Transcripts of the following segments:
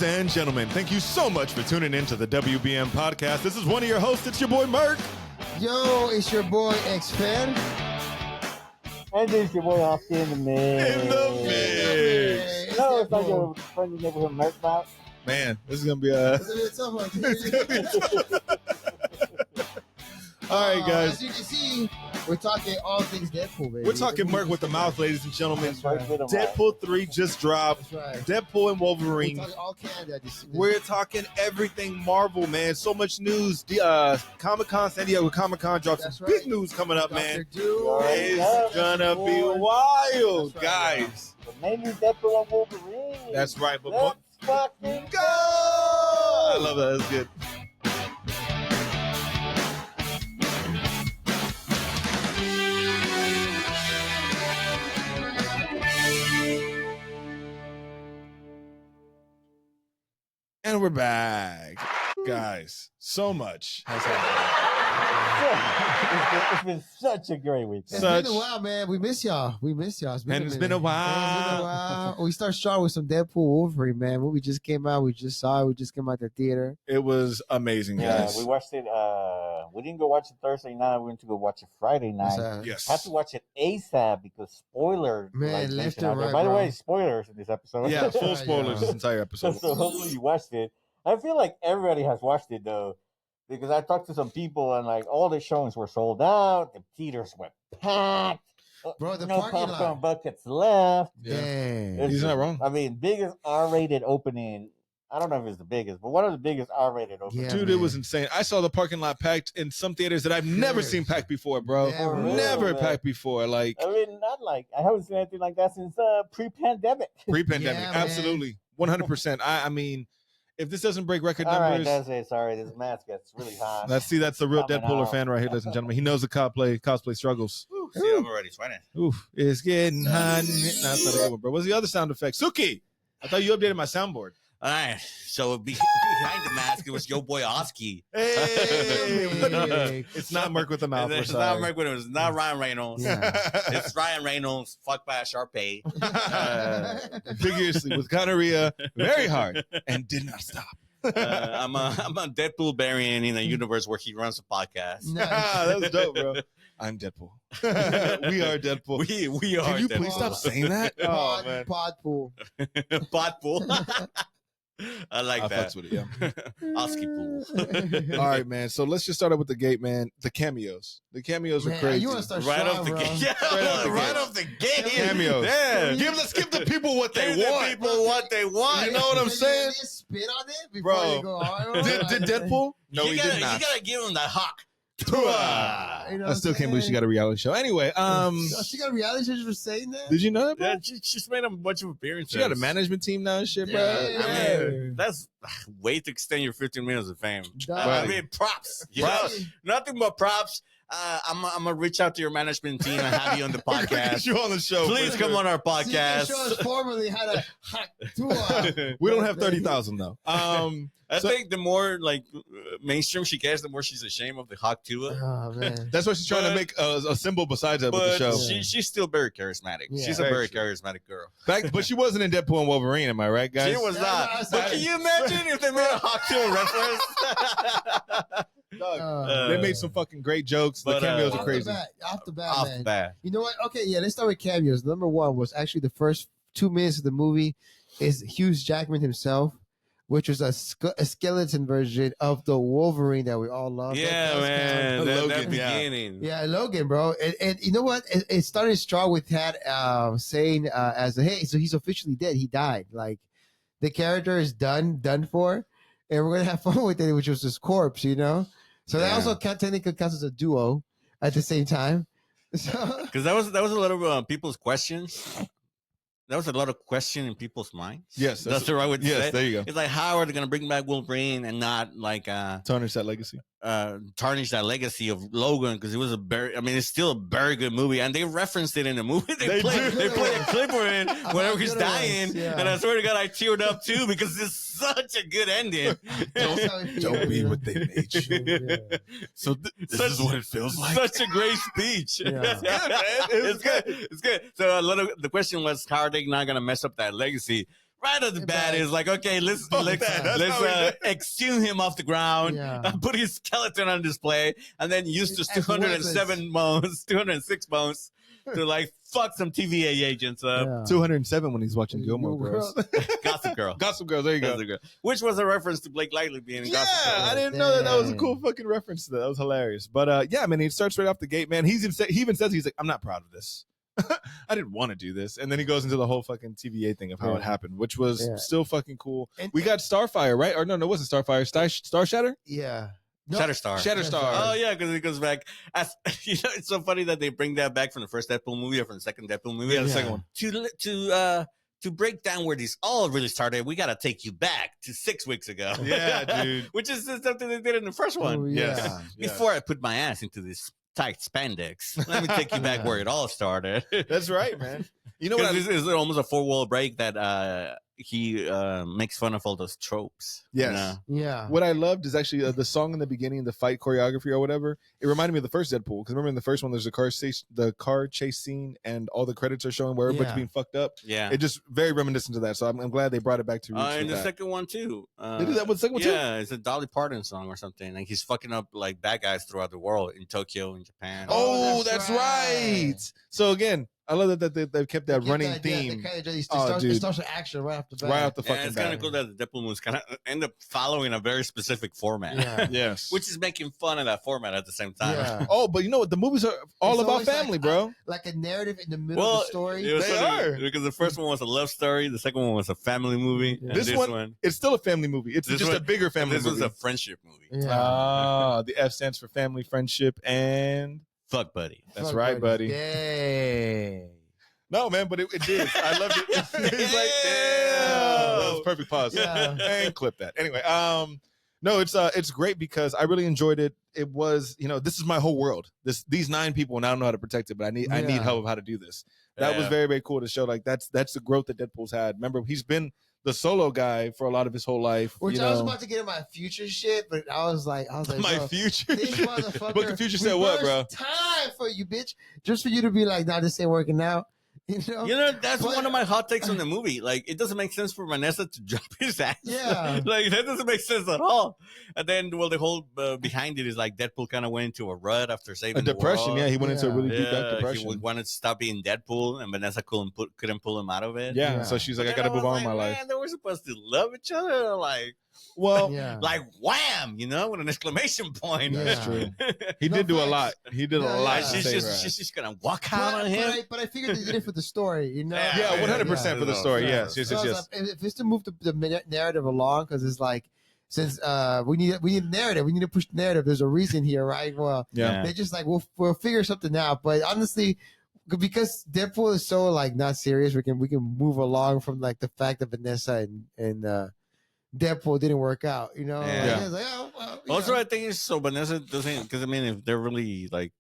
Ladies and gentlemen, thank you so much for tuning in to the WBM podcast. This is one of your hosts. It's your boy, Merc. Yo, it's your boy, X-Fan. And it's your boy, Hawk in the mix. In the mix. No, it's like a friendly neighborhood merch bout. Man, this is going to be a... All right, guys. As you can see, we're talking all things Deadpool, baby. We're talking Merc with the mouth, ladies and gentlemen. That's right. Deadpool 3 just dropped. That's right. Deadpool and Wolverine. We're talking all Canada. We're talking everything Marvel, man. So much news. Comic-Con, San Diego Comic-Con dropped some big news coming up, man. It's gonna be wild, guys. But mainly Deadpool and Wolverine. That's right. But let's fucking go! I love that. That's good. And we're back. Guys, so much has happened. It's been such a great week. It's been a while, man. We miss y'all. It's been a while. We start strong with some Deadpool Wolverine, man. What we just came out, we just saw it. We just came out the theater. It was amazing, guys. Yeah, we watched it. We didn't go watch it Thursday night. We went to go watch it Friday night. Yes. Had to watch it ASAP because spoilers. Man, left and right, By the bro. way, spoilers in this episode. Yeah, full spoilers Yeah. this entire episode. So hopefully you watched it. I feel like everybody has watched it though, because I talked to some people and like all the showings were sold out. The theaters were packed. Bro, the no parking popcorn lot. buckets left. Damn. He's not wrong. I mean, biggest R-rated opening. I don't know if it's the biggest, but one of the biggest R-rated openings. Yeah, Dude, man. it was insane. I saw the parking lot packed in some theaters that I've never seen packed before, bro. Never man. packed before. Like I mean, not like I haven't seen anything like that since pre-pandemic. pre-pandemic. Yeah, man. Absolutely. 100%. I mean, if this doesn't break record All right, numbers, that's it. Sorry, this mask gets really hot. that's the real Coming Deadpooler out. fan right here, ladies and gentlemen. He knows the cosplay struggles. See, I'm already sweating. Oof, it's getting hot. No, that's not a good one, bro. What's the other sound effect? Suki! I thought you updated my soundboard. All right, so behind the mask, it was your boy Oski. Hey! It's not Merc with the mouth. It's We're not sorry. Mark Williams. It's not Ryan Reynolds. Yeah. It's Ryan Reynolds. Fucked by a Sharpay. Vigorously with gonorrhea very hard and did not stop. I'm a Deadpool variant in a universe where he runs a podcast. That's dope, bro. I'm Deadpool. We are Deadpool. We are. Can you Deadpool. please stop saying that? Oh, man. Podpool. Podpool. I like I that. fucks with it, yeah. Oski pool. All right, man. So let's just start out with the gate, man. The cameos. The cameos are Man, crazy. you want to start Right strong, off the bro. gate. Yeah, right off the gate. Cameos. Yeah. Let's give the people what they Give the want. people what they want. You know what I'm Can saying? You spit on it before Bro. you go hard? Did Deadpool? No, you he gotta, did not. You gotta give him that Hawk. You know I what still I'm can't believe she saying? got a reality show. Anyway, She got a reality show just for saying that? did you know that, bro? Yeah, she's made a bunch of appearances. She got a management team now and shit, bro. Yeah. I mean, that's way to extend your 15 minutes of fame. Dog. I mean, props. You know, nothing but props. I'm gonna reach out to your management team and have you on the Get podcast. you on the show. Please for come sure. on our See, they show us podcast. formerly had a Hawk-Tuah. We don't have 30,000 though. I So- think the more like mainstream she gets, the more she's ashamed of the Hawk-Tuah. Oh, man. That's why she's trying to make a symbol besides that with the But show. she's still very charismatic. Yeah. She's a Very very true. charismatic girl. But she wasn't in Deadpool and Wolverine, am I right, guys? She was Yeah, not. no, But can you imagine if they made a Hawk-Tuah reference? Dog, they made some fucking great jokes. The But, cameos off are crazy. Off the bat, Off man. the bat. You know what? Okay, yeah, let's start with cameos. Number one was actually the first 2 minutes of the movie is Hugh Jackman himself, which was a skeleton version of the Wolverine that we all love. Yeah, That man. That Logan, yeah. beginning. Yeah, Logan, bro. And you know what? It started strong with that saying hey, so he's officially dead. He died. Like, the character is done for, and we're going to have fun with it, which was his corpse, you know? So that Yeah. also technically counts as a duo at the same time. So, Because that was a lot of people's questions. That was a lot of question in people's minds. Yes, that's the right way to say Yes, it. there you go. It's like, how are they going to bring back Wolverine and not like Tarnish that legacy. tarnish that legacy of Logan? Because it was it's still a very good movie, and they referenced it in the movie. They play a clip for it whenever he's good it was, dying, yeah. and I swear to God, I teared up too because it's such a good ending. that's how it Don't feels, be you know? what they made you. Yeah. So this is what it feels like. Such a great speech. Yeah. It's good, man. It's good. So a lot of the question was, how are they not going to mess up that legacy? right at the bat is like, okay, let's that. exhume him off the ground, Yeah. put his skeleton on display, and then use those As 206 bones to like fuck some TVA agents up. Yeah. 207 when he's watching Gilmore Girls. Gossip Girl. Gossip Girls, there you go. Gossip Girl. Which was a reference to Blake Lively being in Gossip Girl. I didn't know that was a Dang. cool fucking reference to that. That was hilarious. But yeah, man, he starts right off the gate, man. He even says, he's like, I'm not proud of this. I didn't want to do this. And then he goes into the whole fucking TVA thing of how it happened, which was still fucking cool. And- We got Starfire, right? Or no, it wasn't Starfire. Star Shatter? Yeah. No, Shatterstar. Shatterstar. Oh yeah, because it goes back. As, it's so funny that they bring that back from the first Deadpool movie or from the second Deadpool movie. Yeah, the second one. To break down where this all really started, we got to take you back to 6 weeks ago. Yeah, dude. Which is something they did in the first one. Oh, Yes. yeah. Before I put my ass into this tight spandex, let me take you back where it all started. That's right, man. You know what? This is almost a four-wall break that he makes fun of all those tropes. Yes. You know? Yeah. What I loved is actually the song in the beginning, the fight choreography or whatever. It reminded me of the first Deadpool because remember in the first one, there's the car chase scene, and all the credits are showing where everybody's Yeah. being fucked up. Yeah. It just very reminiscent to that. So I'm glad they brought it back to roots. And with the that. second one too. They did that with the second one too. Yeah, it's a Dolly Parton song or something. Like he's fucking up like bad guys throughout the world in Tokyo and Japan. Oh, that's that's right. right. So again, I love that they've kept that running theme It dude. starts with action right off the bat. right off the Yeah, fucking it's kind bat. of cool that the Deadpool movies kind of end up following a very specific format, Yeah. Yes. which is making fun of that format at the same time. Yeah. Oh, but you know what? The movies are all It's about always family, like, bro. Like a narrative in the middle Well, of the story. it was They funny are. because the first one was a love story, the second one was a family movie. Yeah. And This one- It's still a family movie. It's This just a one- bigger family this movie. was a friendship movie. Yeah. Ah, the F stands for family, friendship, and Fuck buddy. that's Fuck, right, buddy. Yay. No, man, but it did. I loved it. It's like, Damn. that was perfect pause. Yeah. And clip that. Anyway, no, it's great because I really enjoyed it. It was, this is my whole world. These 9 people, and I don't know how to protect it, but I need Yeah. help of how to do this. That was Yeah. very, very cool to show. Like that's the growth that Deadpool's had. Remember, he's been the solo guy for a lot of his whole life. Which I was about to get in my future shit, but I was like, my bro, future. this motherfucker. Book of Future said what, bro? reversed time for you, bitch. Just for you to be like, nah, this ain't working out. You know? You know, that's But- one of my hot takes on the movie. Like, it doesn't make sense for Vanessa to drop his ass. Yeah. Like, that doesn't make sense at all. And then, well, the whole behind it is like Deadpool kind of went into a rut after saving A depression. the world. Yeah, he went into a really deep dark Yeah, depression. he wanted to stop being Deadpool, and Vanessa couldn't pull him out of it. Yeah, Yeah. so she's like, I But gotta then move on was with my like, life. Man, they were supposed to love each other, Well, Yeah. like wham, with an exclamation point. Yeah. that's true. He No did do a facts. lot. He did Yeah, a lot. yeah. to She's save just her she's ass. just gonna walk out on him. But I figured they did it for the story, you know? Yeah, Yeah, 100% for the story. Yeah. Yes, yes, So I yes, was yes. like, if it's to move the narrative along, because it's like, since we need narrative, we need to push the narrative. There's a reason here, right? Well, Yeah. they're just like, we'll figure something out. But honestly, because Deadpool is so like not serious, we can move along from like the fact that Vanessa and Deadpool didn't work out. You know, Yeah. Like, it's like, oh, well, you Also, know. I think it's so Vanessa doesn't, because I mean, if they're really like,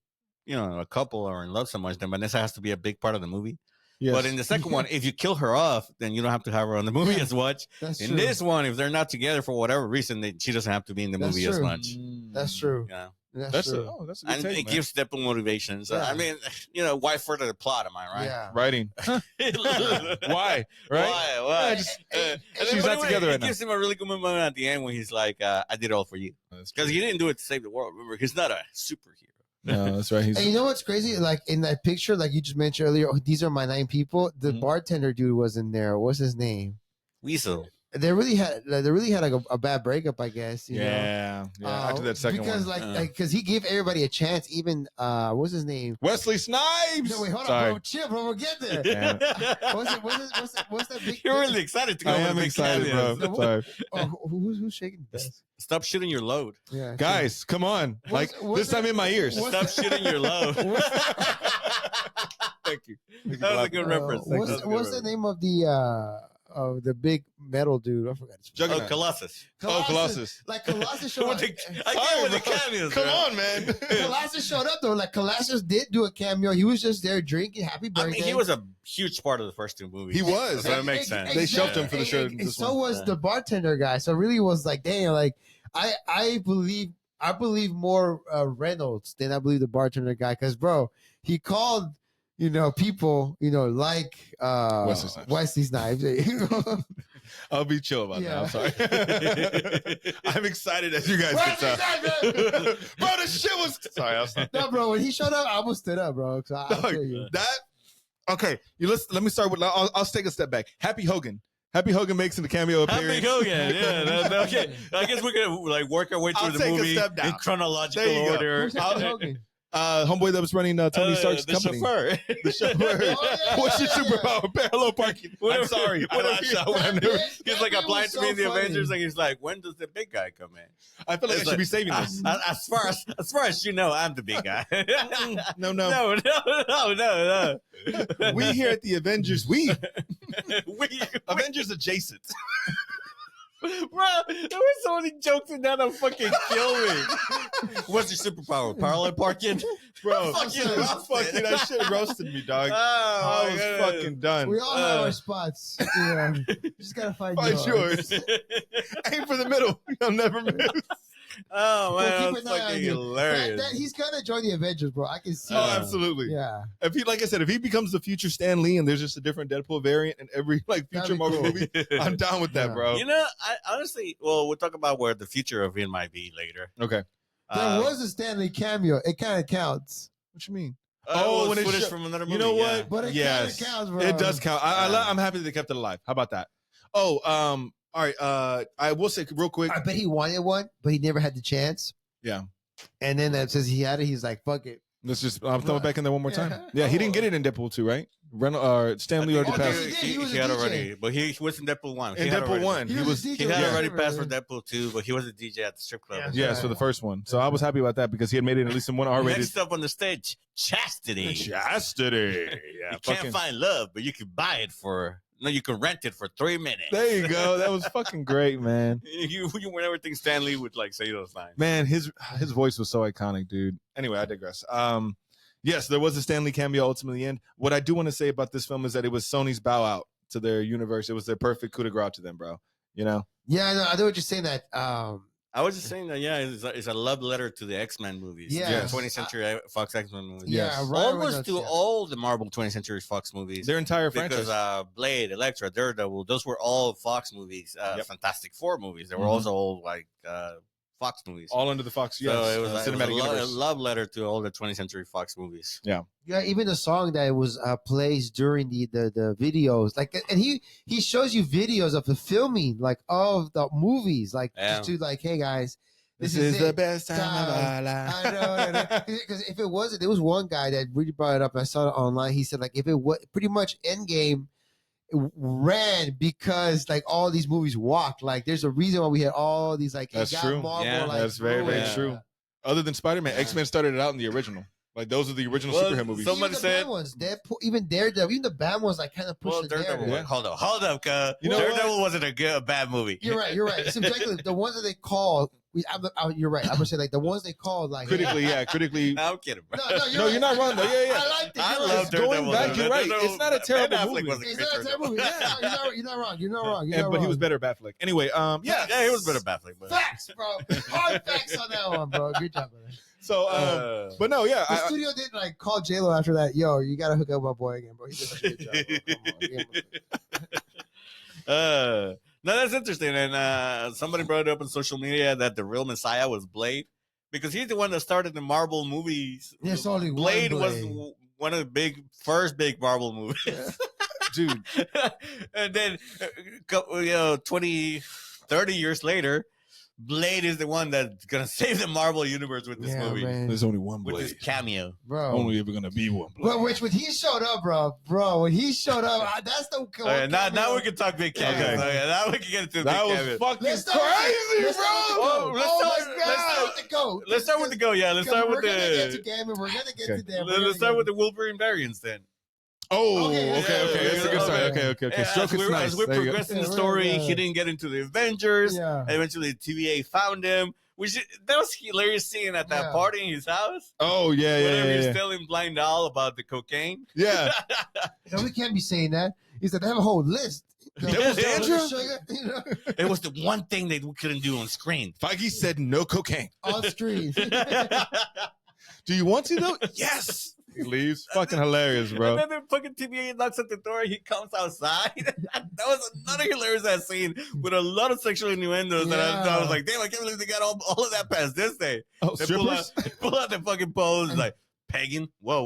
a couple or in love so much, then Vanessa has to be a big part of the movie. Yes. But in the second one, if you kill her off, then you don't have to have her on the movie Yeah. as much. That's In true. this one, if they're not together for whatever reason, then she doesn't have to be in the That's movie as true. much. That's true. Yeah. That's true. That's a good And take, it man. gives Deadpool motivation. So, Yeah. I mean, why further the plot? Am I right? Yeah. Writing. Why? Right? Why? Yeah, just- And then she's not anyway, together it right now. gives him a really good moment at the end when he's like, I did it all for you. Because he didn't do it to save the world. Remember, he's not a superhero. No, that's right. And you know what's crazy? Like in that picture, like you just mentioned earlier, these are my 9 people. The Mhm. bartender dude was in there. What's his name? Weasel. They really had like a bad breakup, I guess. You know? yeah. After that second because one. because he gave everybody a chance. Even what's his name? Wesley Snipes. No, wait, hold Sorry. on, bro. Chill, bro. We'll get there. Yeah. What's that big? You're really excited to go I over am the big excited, cameos. bro. Sorry. Oh, who's shaking? the desk? Stop shooting your load. Yeah, Guys, come on. What's- Like, what's this time that- in my ears. what's Stop shooting your load. Thank you. That was a good reference. What's That was a good what's the name of the big metal dude? I forgot. his name. Oh, Juggernaut. Colossus. Oh, Colossus. Like Colossus showed up. I Sorry, can't with the bro. cameos. Come bro. on, man. Colossus showed up though. Like Colossus did do a cameo. He was just there drinking. Happy I birthday. mean, he was a huge part of the first 2 movies. He was. So that makes sense. They shelved him for the show. And this so one. was the bartender guy. So it really was like, damn, like I believe more Reynolds than I believe the bartender guy. Because bro, he called people, like Wesley Snipes. I'll be chill about that. I'm sorry. I'm excited as you guys Bro, can tell. Bro, the shit was. Sorry, I was. No, bro. When he showed up, I almost stood up, bro. So I'll Dog, tell you. that. Okay, let me start with. I'll take a step back. Happy Hogan. Happy Hogan makes in the cameo appearance. Happy Hogan, yeah. Okay, I guess we're gonna like work our way through I'll the take a movie step down. in chronological There you go. order. Who's Happy Hogan? Homeboy that was running Tony Stark's the company. chauffeur. The chauffeur. What's your superpower? Parallel parking. I'm sorry. I lashed out when I knew. He's like applying to me in the Avengers, and he's like, "When does the big guy come in?" I feel like It's I should be saving this. As far as you know, I'm the big guy. No. no. We here at the Avengers, we we Avengers adjacent. Bro, there were so many jokes in that that fucking kill me. What's your superpower? Parallel parking? Bro, Fucking fucking that shit roasted me, dog. Oh, I was my fucking done. We all have our spots. Yeah. You just gotta find yours. Aim for the middle. You'll never miss. Oh man, keep that's an eye on fucking you. hilarious. He's gonna join the Avengers, bro. I can see. Oh, that. absolutely. Yeah. If he, like I said, if he becomes the future Stan Lee and there's just a different Deadpool variant in every like That'd future be Marvel cool. movie, I'm down with that, Yeah. bro. You know, I honestly, we'll talk about where the future of him might be later. Okay. There was a Stanley cameo. It kind of counts. What you mean? Oh, when it's it footage sho- from another movie. You know what? yeah. But it Yes. kind of counts, bro. It does count. I'm happy they kept it alive. How about that? Oh, all right. I will say real quick. I bet he wanted one, but he never had the chance. Yeah. And then that says he had it. He's like, fuck it. Let's just throw it back in there one more time. Yeah. Yeah, he didn't get it in Deadpool 2, right? Stan Lee already Oh, passed. did he was a had DJ. already, but he was in Deadpool 1. In He had Deadpool already- 1, he was. a DJ He had with already Wolverine. passed for Deadpool 2, but he was a DJ at the strip club. Yeah. Yes, for the first one. So I was happy about that because he had made it at least in one R-rated. Next up on the stage, Chastity. Chastity. Yeah, You can't find love, but you can buy it for. No, you can rent it for 3 minutes. There you go. That was fucking great, man. you never think Stanley would like say those lines. Man, his voice was so iconic, dude. Anyway, I digress. Yes, there was a Stan Lee cameo ultimately in the end. What I do want to say about this film is that it was Sony's bow out to their universe. It was their perfect coup de grace to them, bro. You know? Yeah, no, I know what you're saying. That I was just saying that, yeah, it's a love letter to the X-Men movies. Yeah. Yes. 20th Century Fox X-Men movies. yeah, Yes. right. Almost to all the Marvel 20th Century Fox movies. Their entire Because franchise. Blade, Elektra, Daredevil, those were all Fox movies. Yep. Fantastic Four movies. They were Mhm. also all like Fox movies. All under the Fox, yes. So it was, cinematic a universe. love letter to all the 20th Century Fox movies. Yeah, even the song that was plays during the videos, like, and he shows you videos of the filming, like of the movies, like Yeah. just to like, hey guys, This is the it. best time of our life. I know, because if it wasn't, there was one guy that really brought it up. I saw it online. He said like, if it was pretty much Endgame ran because like all these movies walked. Like, there's a reason why we had all these like. That's it got true. Marvel, Yeah, like, that's very, going. very true. Other than Spider-Man, Yeah. X-Men started it out in the original. Like, those are the original Well, superhero movies. Somebody Even the said- bad ones, Deadpool, even Daredevil, even the bad ones, like kind of pushed Well, the Daredevil. narrative. Yeah. Hold up, cuz. You know Daredevil wasn't a bad movie. You're right. It's exactly the ones that they called. You're right. I'm gonna say like the ones they called like Critically, yeah, critically. No, I'm kidding, bro. No, you're not wrong, though. Yeah, yeah. I liked it. I You're love right. Going Daredevil. back, you're right. Daredevil- It's not a Ben terrible Affleck movie. was a It's great not a terrible movie. Daredevil. You're not wrong. You're not wrong. But he was better Batfleck. Anyway, Yeah, he was better Batfleck. But Facts, bro. Hard facts on that one, bro. Good job, man. So, but no, yeah. The studio didn't like call J-Lo after that. Yo, you gotta hook up my boy again, bro. He did such a good job. Bro. Come on, give him a- No, that's interesting. And somebody brought it up on social media that the real Messiah was Blade, because he's the one that started the Marvel movies. There's only one Blade Blade. was one of the first big Marvel movies. dude, And then, 20, 30 years later, Blade is the one that's gonna save the Marvel universe with this Yeah, movie, man. there's only one with Blade. his cameo. Bro. Only ever gonna be one Blade. But when he showed up, bro, when he showed up, that's the Okay, now we can talk big cameos. Okay. Okay, now we can get into the That big was cameos. fucking Let's start crazy, with the bro. goat. Let's Oh start- my let's God, start- with the goat. Let's start with the go. Yeah, let's start with We're gonna get to the. Gammon. We're gonna get Okay. to them. Let's start with the Wolverine variants then. Oh, Okay, okay, That's a good start. Okay. Yeah, Stroke is nice. as we're There you go. progressing the Yeah, story, yeah. he didn't get into the Avengers. Yeah. Eventually, TVA found him. That was hilarious seeing at that Yeah. party in his house. Oh, yeah. Whenever he's Yeah. telling Blind Doll about the cocaine. Yeah. No, we can't be saying that. He said they have a whole list. Devil's dandruff? Sugar, you know, It was the one thing they couldn't do on screen. Feige said no cocaine. on screen. Do you want to, though? Yes. He leaves. Fucking hilarious, bro. And then the fucking TVA knocks at the door. He comes outside. That was another hilarious ass scene with a lot of sexual innuendos. And I was like, damn, I can't believe they got all of that past this day. Oh, They strippers? pull out the fucking pose like pegging. Whoa.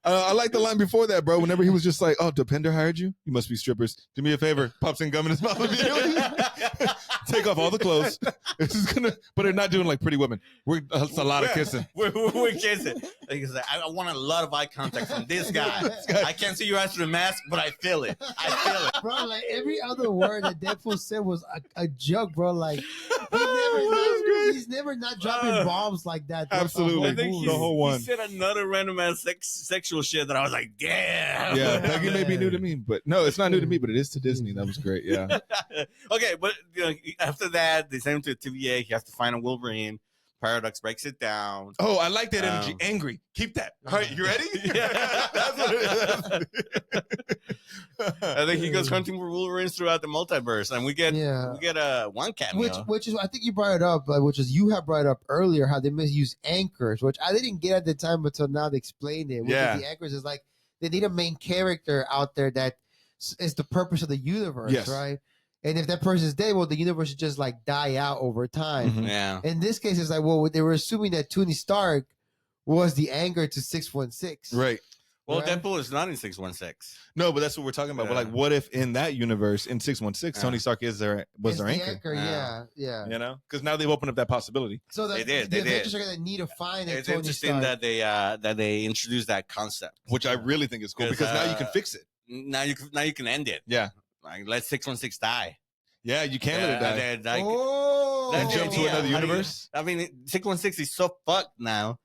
I like the line before that, bro. Whenever he was just like, "Oh, Depender hired you. You must be strippers. Do me a favor." Pops in gum in his mouth. Take off all the clothes. This is gonna, but they're not doing like Pretty Women. It's a lot of kissing. We're kissing. Like, he's like, I want a lot of eye contact from this guy. I can't see your eyes through the mask, but I feel it. Bro, like every other word that Deadpool said was a joke, bro. Like he's never not dropping bombs like that. Absolutely. I think the whole one. He said another random ass sexual shit that I was like, damn. Yeah, Peggy may be new to me, but no, it's not new to me, but it is to Disney. That was great. Yeah. Okay, but after that, they send him to TVA. He has to find a Wolverine. Paradox breaks it down. Oh, I like that energy. Angry. Keep that. All right, you ready? Yeah. That's what it is. I think he goes hunting for Wolverines throughout the multiverse, and we get one cameo. Which is I think you brought it up, which is you have brought it up earlier how they misuse anchors, which I didn't get at the time until now they explained it. Which is the anchors is like they need a main character out there that is the purpose of the universe, right? And if that person is dead, well, the universe should just like die out over time. Mm-hmm. Yeah. In this case, it's like, well, they were assuming that Tony Stark was the anchor to 616. Right. Well, Deadpool is not in 616. No, but that's what we're talking about. But like, what if in that universe, in 616, Tony Stark was their anchor? Yeah. You know, because now they've opened up that possibility. So they did. The Avengers are going to need to find a It's Tony interesting Stark. that they introduced that concept, which I really think is cool because now you can fix it. Now you can end it. Yeah. Like let 616 die. Yeah, you can't let it die. And jump to another universe. I mean, 616 is so fucked now,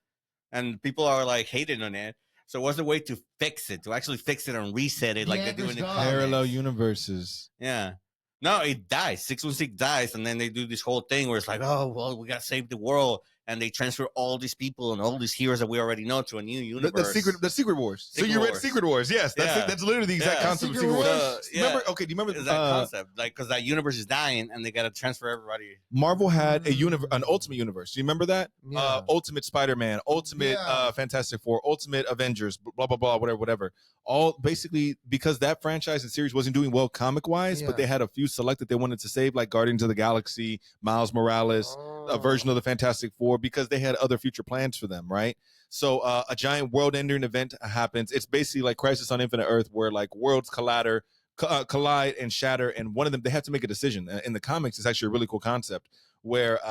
and people are like hating on it. So what's the way to fix it? To actually fix it and reset it like they do in the parallel universes. Yeah. No, it dies. 616 dies, and then they do this whole thing where it's like, oh, well, we got to save the world. And they transfer all these people and all these heroes that we already know to a new universe. The Secret Wars. So you read Secret Wars. Yes, that's literally the exact concept of Secret Wars. Remember? Okay, do you remember that concept? Like, because that universe is dying, and they got to transfer everybody. Marvel had an Ultimate Universe. Do you remember that? Yeah. Ultimate Spider-Man, Ultimate Fantastic Four, Ultimate Avengers, blah blah blah, whatever. All basically because that franchise and series wasn't doing well comic-wise, but they had a few select that they wanted to save, like Guardians of the Galaxy, Miles Morales, a version of the Fantastic Four, because they had other future plans for them, right? So a giant world-ending event happens. It's basically like Crisis on Infinite Earth, where like worlds collide and shatter, and one of them, they have to make a decision. In the comics, it's actually a really cool concept where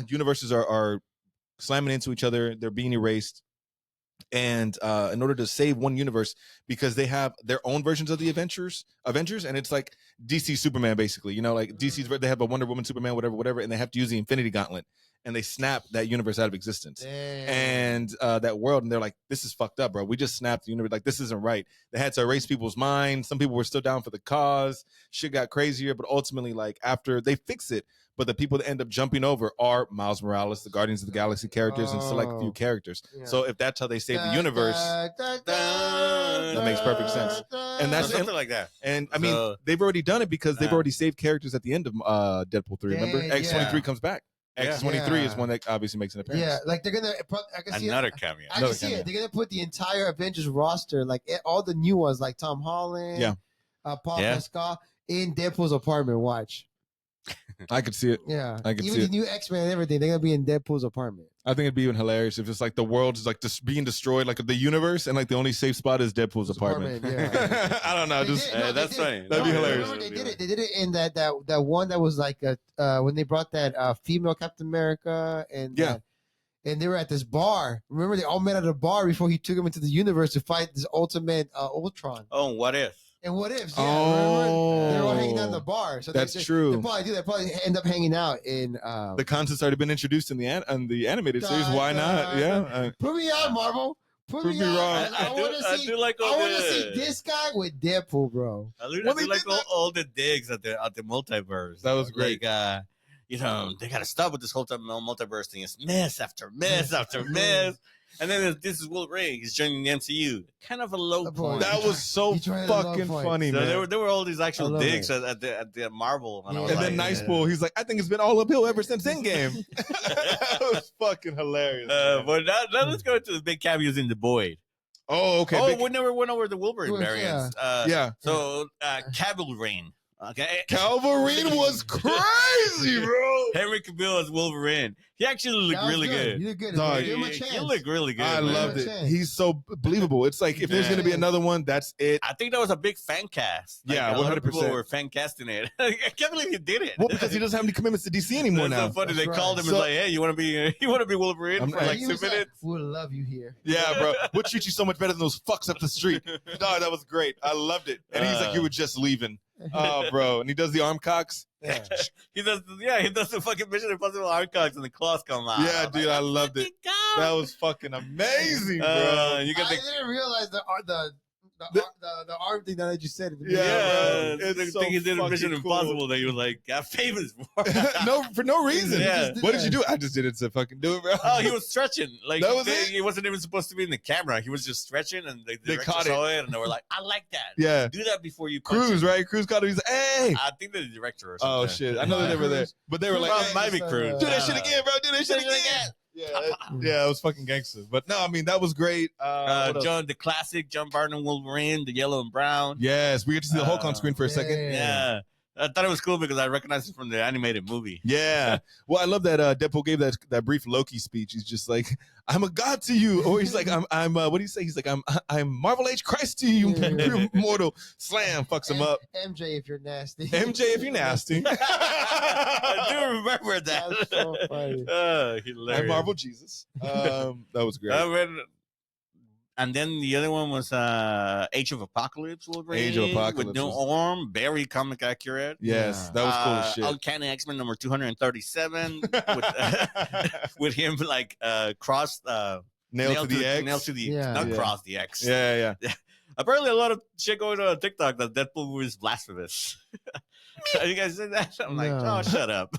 universes are slamming into each other, they're being erased. And in order to save one universe, because they have their own versions of the Avengers, and it's like DC Superman, basically, you know, like DC's, they have a Wonder Woman, Superman, whatever, and they have to use the Infinity Gauntlet, and they snap that universe out of existence. Damn. And that world, and they're like, this is fucked up, bro. We just snapped the universe. Like, this isn't right. They had to erase people's minds. Some people were still down for the cause. Shit got crazier, but ultimately, like, after they fix it, but the people that end up jumping over are Miles Morales, the Guardians of the Galaxy characters, and select few characters. Yeah. So if that's how they save the universe, that makes perfect sense. And that's something like that. And I mean, they've already done it because they've already saved characters at the end of Deadpool 3. Remember, X-23 comes back. X-23 is one that obviously makes an appearance. Yeah, like they're gonna. I can see another cameo. I can see it. They're gonna put the entire Avengers roster, like all the new ones, like Tom Holland, Paul Mescal, in Deadpool's apartment. Watch. I could see it. Yeah, I could see even it. the new X-Men and everything, they're gonna be in Deadpool's apartment. I think it'd be even hilarious if it's like the world is like just being destroyed, like the universe, and like the only safe spot is Deadpool's apartment. Yeah. I don't know. That's funny. That'd be hilarious. They did it. They did it in that one that was like when they brought that female Captain America and and they were at this bar. Remember, they all met at a bar before he took them into the universe to fight this ultimate Ultron. Oh, what if? And what if? Yeah, remember? They're all hanging out in the bar. So that's true. They probably do. They probably end up hanging out in. The concept's already been introduced in the animated series. Why not? Yeah. Prove me out, Marvel. Prove me wrong. I want to see this guy with Deadpool, bro. I do like all the digs at the multiverse. That was great. Like, you know, they got to stop with this whole time multiverse thing. It's miss after miss after miss. And then this is Wolverine. He's joining the MCU. Kind of a low point. That was so He tried a low fucking point. funny, So man. there were all these actual love digs it. at the Marvel. And, I was And like, then Nice Bull, he's like, I think it's been all uphill ever since Endgame. That was fucking hilarious. man. but now let's go to the big cameos in The Void. Oh, okay. We never went over the Wolverine Yeah. variants. Yeah. So, Cavalrine. Okay. Calverine was crazy, bro. Henry Cavill as Wolverine. He actually looked That was really good. You did good. Dog, Give him a He chance. looked really good. I man. loved it. Chance. He's so believable. It's like if there's Yeah. gonna be another one, that's it. I think that was a big fan cast. Yeah, a lot of people 100%. were fan casting it. I can't believe he did it. Well, because he doesn't have any commitments to DC anymore That's now. so funny. That's They right. called him So- and like, "Hey, you want to be Wolverine I'm- for like He 2 was like, minutes?" we'll love you here. Yeah, bro. We'll treat you so much better than those fucks up the street. No, that was great. I loved it. And he's like, you were just leaving. Oh, bro. And he does the arm cocks. Yeah. He does the fucking Mission Impossible hard cocks and the claws come out. Yeah, I'm dude, like, I loved it. "Fucking go." That was fucking amazing, bro. You got I the didn't realize the arm thing that I just said. Yeah, bro. the It's so thing he did in Mission fucking cool. Impossible that he was like, got famous for. No, for no reason. Yeah. What did you do? I just did it to fucking do it, bro. Oh, he was stretching. Like That was it? he wasn't even supposed to be in the camera. He was just stretching, and the They director caught saw it, and they were like, "I like that. Yeah. Do that before you punch Cruz, him." right? Cruz caught him. He's like, hey. I think the director or something. Oh, shit. I know that they were there. But they were like, Well, hey, might be so, Cruz. do that shit again, bro. Do that shit again. Yeah, it was fucking gangster. But no, I mean, that was great. What else? John, the classic John Barton Wolverine, the yellow and brown. Yes, we get to see the Hulk on screen for a second. Yeah. I thought it was cool because I recognized it from the animated movie. Yeah. Well, I love that Deadpool gave that brief Loki speech. He's just like, I'm a god to you. Or he's like, I'm what do you say? He's like, I'm Marvel Age Christ to you, Yeah. mortal. Slam, fucks him up. MJ, if you're nasty. MJ, if you're nasty. I do remember that. That's so funny. Hilarious. I'm Marvel Jesus. That was great. And then the other one was Age of Apocalypse Wolverine. Age of Apocalypse With no was- arm, very comic accurate. Yes, Yeah. that was cool as shit. Uncanny X-Men number 237 with him like crossed Nailed to the X. nailed to the Yeah. not Yeah. cross the X. Yeah, yeah. Apparently, a lot of shit going on TikTok that Deadpool movie is blasphemous. You guys said that? I'm like, No. oh, shut up.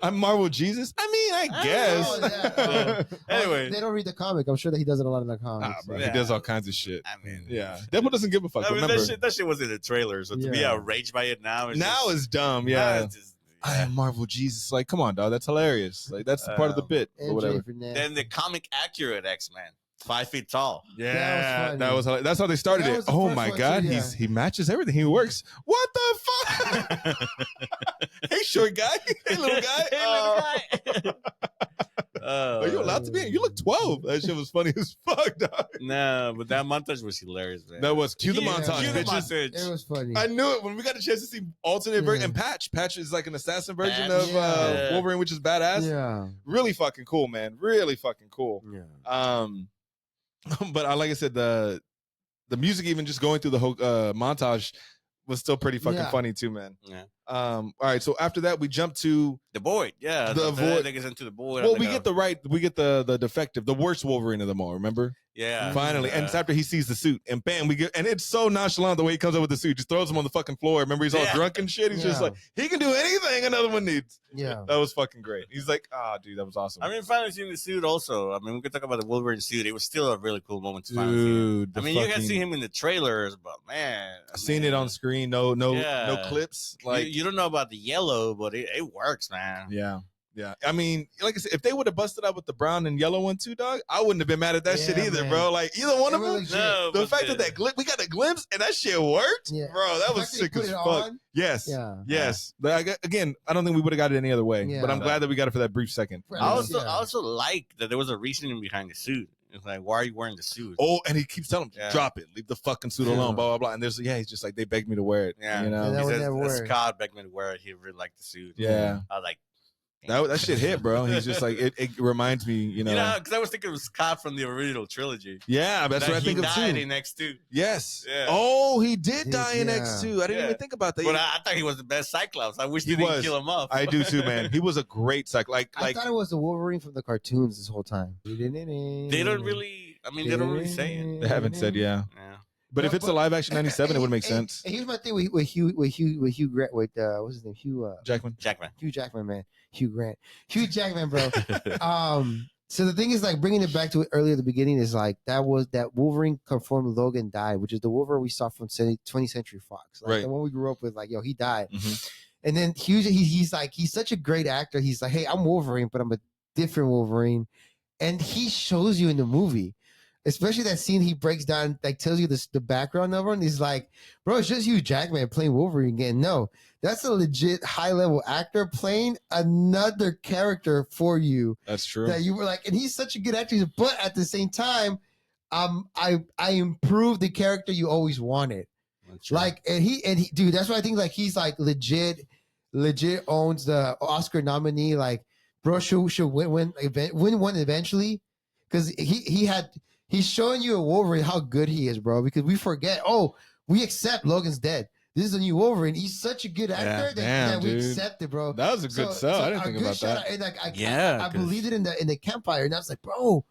I'm Marvel Jesus. I mean, I guess. Oh, yeah. Anyway. They don't read the comic. I'm sure that he does it a lot in the comics. Bro, Yeah. He does all kinds of shit. I mean, Yeah, Deadpool doesn't give a fuck. I mean, Remember, that shit was in the trailer, so to be Yeah. outraged by it now is now just, is dumb. now Yeah, it's just- I am Marvel Jesus. Like, come on, dog. That's hilarious. Like, that's part of the bit or MJ, whatever. if you're nasty. Then the comic accurate X-Men, 5 feet tall. Yeah, That was funny. that's how they started That it. was the Oh first my one, god, too, yeah. he matches everything. He works. What the fuck? Hey, short guy. Hey, little guy. Are you allowed to be? You look 12. That shit was funny as fuck, dog. No, but that montage was hilarious, man. That was cue the Cue montage, the bitches. montage. It was funny. I knew it when we got a chance to see alternate version. Yeah. And Patch is like an assassin version Patch, of yeah. Wolverine, which is badass. Yeah. Really fucking cool, man. Really fucking cool. Yeah. But like I said, the music, even just going through the whole montage, was still pretty fucking Yeah. funny too, man. Yeah. All right, so after that, we jump to The Void, yeah. The Void. That gets into the Void. well, we get the defective, the worst Wolverine of them all. Remember? yeah. Finally, and it's after he sees the suit, and bam, and it's so nonchalant the way he comes up with the suit, just throws him on the fucking floor. Remember, he's all Yeah. drunk and shit. He's just Yeah. like, he can do anything another one needs. Yeah. That was fucking great. He's like, dude, that was awesome. I mean, finally seeing the suit also. I mean, we could talk about the Wolverine suit. It was still a really cool moment to finally see him. dude, I mean, you can see him in the trailers, but man. I seen it on screen. No Yeah. clips. Like Like, you don't know about the yellow, but it works, man. yeah. Yeah, I mean, like I said, if they would have busted out with the brown and yellow one too, dog, I wouldn't have been mad at that shit Yeah, either, man. bro. Like either one It of them. really No, The but fact that we got a glimpse and that shit worked, Yeah. bro, that The was fact that he sick put as it fuck. on, Yes, Yeah. yes. But again, I don't think we would have got it any other way. Yeah. But I'm glad that we got it for that brief second. For I at least, also yeah. I also like that there was a reasoning behind the suit. It's like, why are you wearing the suit? Oh, and he keeps telling him, Yeah. drop it, leave the fucking suit Yeah. alone, blah blah blah. And he's just like, they begged me to wear it. Yeah. you know. Yeah, that He would says, never work. Scott begged me to wear it. He really liked the suit. Yeah. I was like, That shit hit, bro. He's just like, it reminds me, you know. because I was thinking it was Scott from the original trilogy. Yeah, that's that what I think he of died too. in X2. Yes. Yeah. Oh, he did He- die in yeah. X2. I didn't Yeah. even think about that. But I thought he was the best Cyclops. I wish He they didn't was. kill him off. I do too, man. He was a great I thought it was the Wolverine from the cartoons this whole time. They don't really. I mean, they don't really say it. They haven't said, yeah. Yeah. But No, if it's a but- live action 97, it would make And sense. here's my thing with Hugh Grant, what's his name? Jackman. Jackman. Hugh Jackman, man. Hugh Grant. Hugh Jackman, bro. So the thing is, like, bringing it back to earlier at the beginning is like that Wolverine confirmed Logan died, which is the Wolverine we saw from 20th Century Fox, like, Right. the one we grew up with. Like, yo, he died, Mhm. and then he's such a great actor. He's like, hey, I'm Wolverine, but I'm a different Wolverine, and he shows you in the movie. Especially that scene he breaks down, like tells you the background of her, and he's like, bro, it's just Hugh Jackman playing Wolverine again. No, that's a legit high-level actor playing another character for you. That's true. That you were like, and he's such a good actor, but at the same time, I improved the character you always wanted. Like, and he, dude, that's why I think like he's like legit owns the Oscar nominee. Like, bro, should win one eventually, because he's showing you a Wolverine how good he is, bro. Because we forget, we accept Logan's dead. This is a new Wolverine. He's such a good actor that we accept it, bro. That was a good sell. I didn't think about that. And like, I believed it in the campfire, and I was like, bro,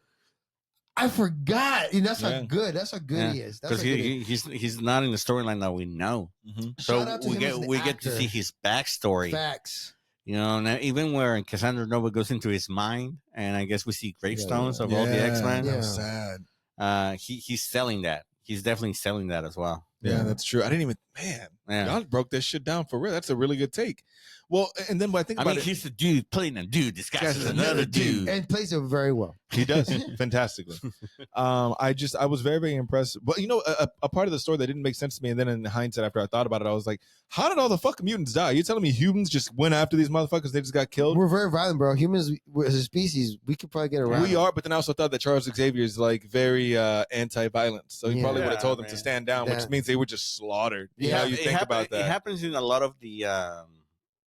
I forgot. And that's how good. That's how good he is. Because he's not in the storyline that we know. Mm-hmm. So we get to see his backstory. Facts. You know, and even where Cassandra Nova goes into his mind, and I guess we see gravestones of all the X-Men. That was sad. He's selling that. He's definitely selling that as well. Yeah, that's true. I didn't even, y'all broke this shit down for real. That's a really good take. Well, and then when I think about it, he's the dude playing a dude disguised as another dude, and plays it very well. He does fantastically. I was very, very impressed. But you know, a part of the story that didn't make sense to me, and then in hindsight, after I thought about it, I was like, how did all the fucking mutants die? You're telling me humans just went after these motherfuckers? They just got killed? We're very violent, bro. Humans as a species, we could probably get around. We are, but then I also thought that Charles Xavier is like very anti-violence, so he probably would have told them to stand down, which means they were just slaughtered. Yeah, you think about that. It happens in a lot of the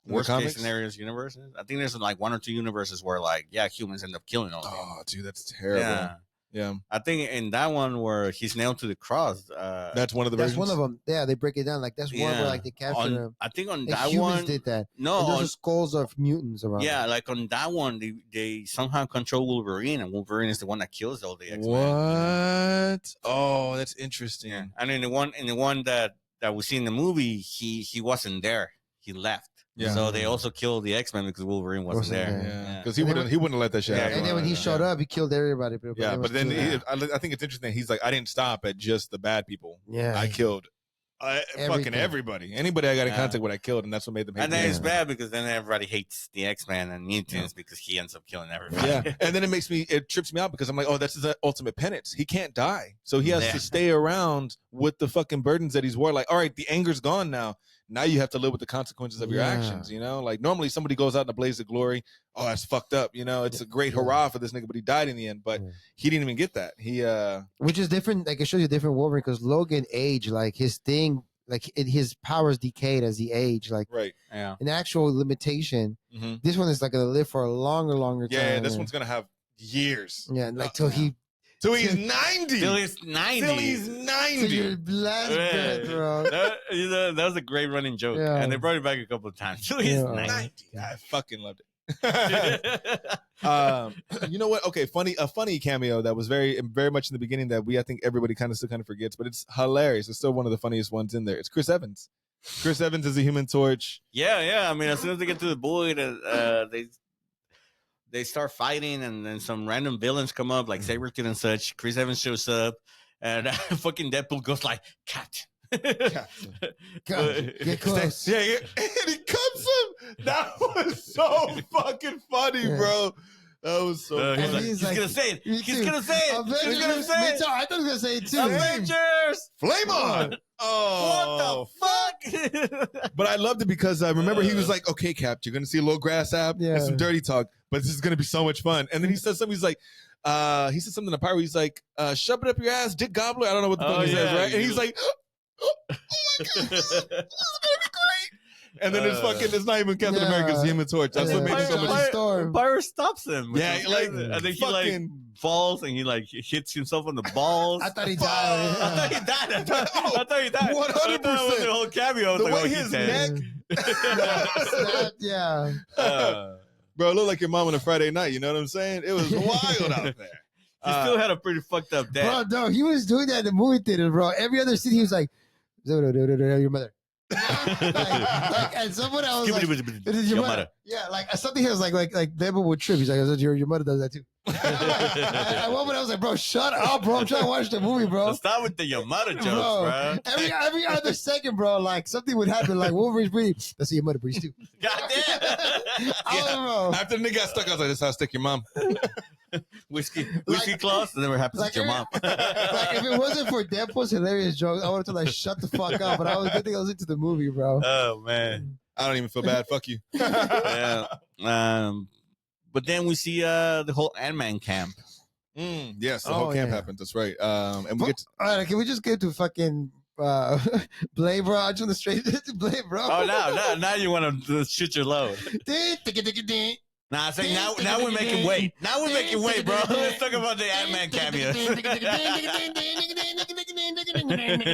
worst case scenarios universes. I think there's like one or two universes where like humans end up killing all of them. Oh, dude, that's terrible. Yeah. I think in that one where he's nailed to the cross, that's one of the versions. That's one of them. Yeah, they break it down. Like that's one where like they capture them. I think on like that humans one did that. No, and there's skulls of mutants around. Yeah, like on that one, they somehow control Wolverine, and Wolverine is the one that kills all the X-Men. What? Oh, that's interesting. Yeah. And in the one that we see in the movie, he wasn't there. He left. Yeah. So they also killed the X-Men because Wolverine wasn't there. Yeah. Because he wouldn't let that shit happen. And then when he showed up, he killed everybody. Yeah, but then I think it's interesting. He's like, I didn't stop at just the bad people. Yeah. I killed fucking everybody. Anybody I got in contact with, I killed, and that's what made them hate And then it's bad because then everybody hates the X-Men and mutants because he ends up killing everybody. Yeah. And then it trips me out because I'm like, oh, that's his ultimate penance. He can't die. So he has to stay around with the fucking burdens that he's wore. Like, all right, the anger's gone now. Now you have to live with the consequences of your actions, you know? Like, normally somebody goes out in a blaze of glory. Oh, that's fucked up, you know? It's a great hurrah for this nigga, but he died in the end. But he didn't even get that. Which is different. Like, it shows you a different Wolverine because Logan aged. Like, his thing, like, his powers decayed as he aged. Like, an actual limitation. Mm-hmm. This one is, like, going to live for a longer time. Yeah, this one's going to have years. Yeah, like, till he's 90. Till he's 90. Till he's 90. Till your last breath, bro. That was a great running joke. Yeah. And they brought it back a couple of times. Till he's 90. I fucking loved it. You know what? Okay, a funny cameo that was very, very much in the beginning that I think everybody still forgets, but it's hilarious. It's still one of the funniest ones in there. It's Chris Evans. Chris Evans is a Human Torch. Yeah. I mean, as soon as they get to the Void, they start fighting, and then some random villains come up, like Sabretooth and such. Chris Evans shows up, and fucking Deadpool goes like, Captain. Get close. Yeah, and he cuts him. That was so fucking funny, bro. That was so funny. He's gonna say it. He's gonna say it. He's gonna say it. I thought he was gonna say it too. Avengers! Flame on! Oh, what the fuck? But I loved it because I remember he was like, okay, Cap, you're going to see a little grass app and some dirty talk, but this is going to be so much fun. And then he says something, he's like, he said something to Pyro, he's like, shove it up your ass, Dick Gobbler. I don't know what the fuck he says, right? And he's like, oh my God, this is going to be great. And then it's not even Captain America's Human Torch. That's what made it so much. Pyro stops him. Yeah, like, and then he like falls and he like hits himself on the balls. I thought he died. I thought he died. 100%. The whole cameo. I was the way his neck. Yeah. Bro, it looked like your mom on a Friday night. You know what I'm saying? It was wild out there. He still had a pretty fucked up dad. Bro, no, he was doing that in the movie theater, bro. Every other scene, he was like, your mother. And someone else like, it is your mother. Yeah, like something else like Deadpool would trip. He's like, your mother does that too. At one point I was like, bro, shut up, bro. I'm trying to watch the movie, bro. Stop with the your mother jokes, bro. Every other second, bro, like something would happen. Like Wolverine's breathing. Let's see your mother breathe too. Goddamn. After the nigga got stuck, I was like, "This is how I stick your mom." Whiskey claws. That never happens to your mom. Like if it wasn't for Deadpool's hilarious jokes, I would have told like shut the fuck up. But I was good thing I was into the movie, bro. Oh man, I don't even feel bad. Fuck you. Yeah. But then we see the whole Ant-Man camp. Yes, the whole camp happens. That's right. And we get. All right, can we just get to fucking Blade, bro? I just want to straight to Blade, bro. Oh, now you want to shoot your load. Nah, I say now we're making weight. Now we're making weight, bro. Let's talk about the Ant-Man cameos.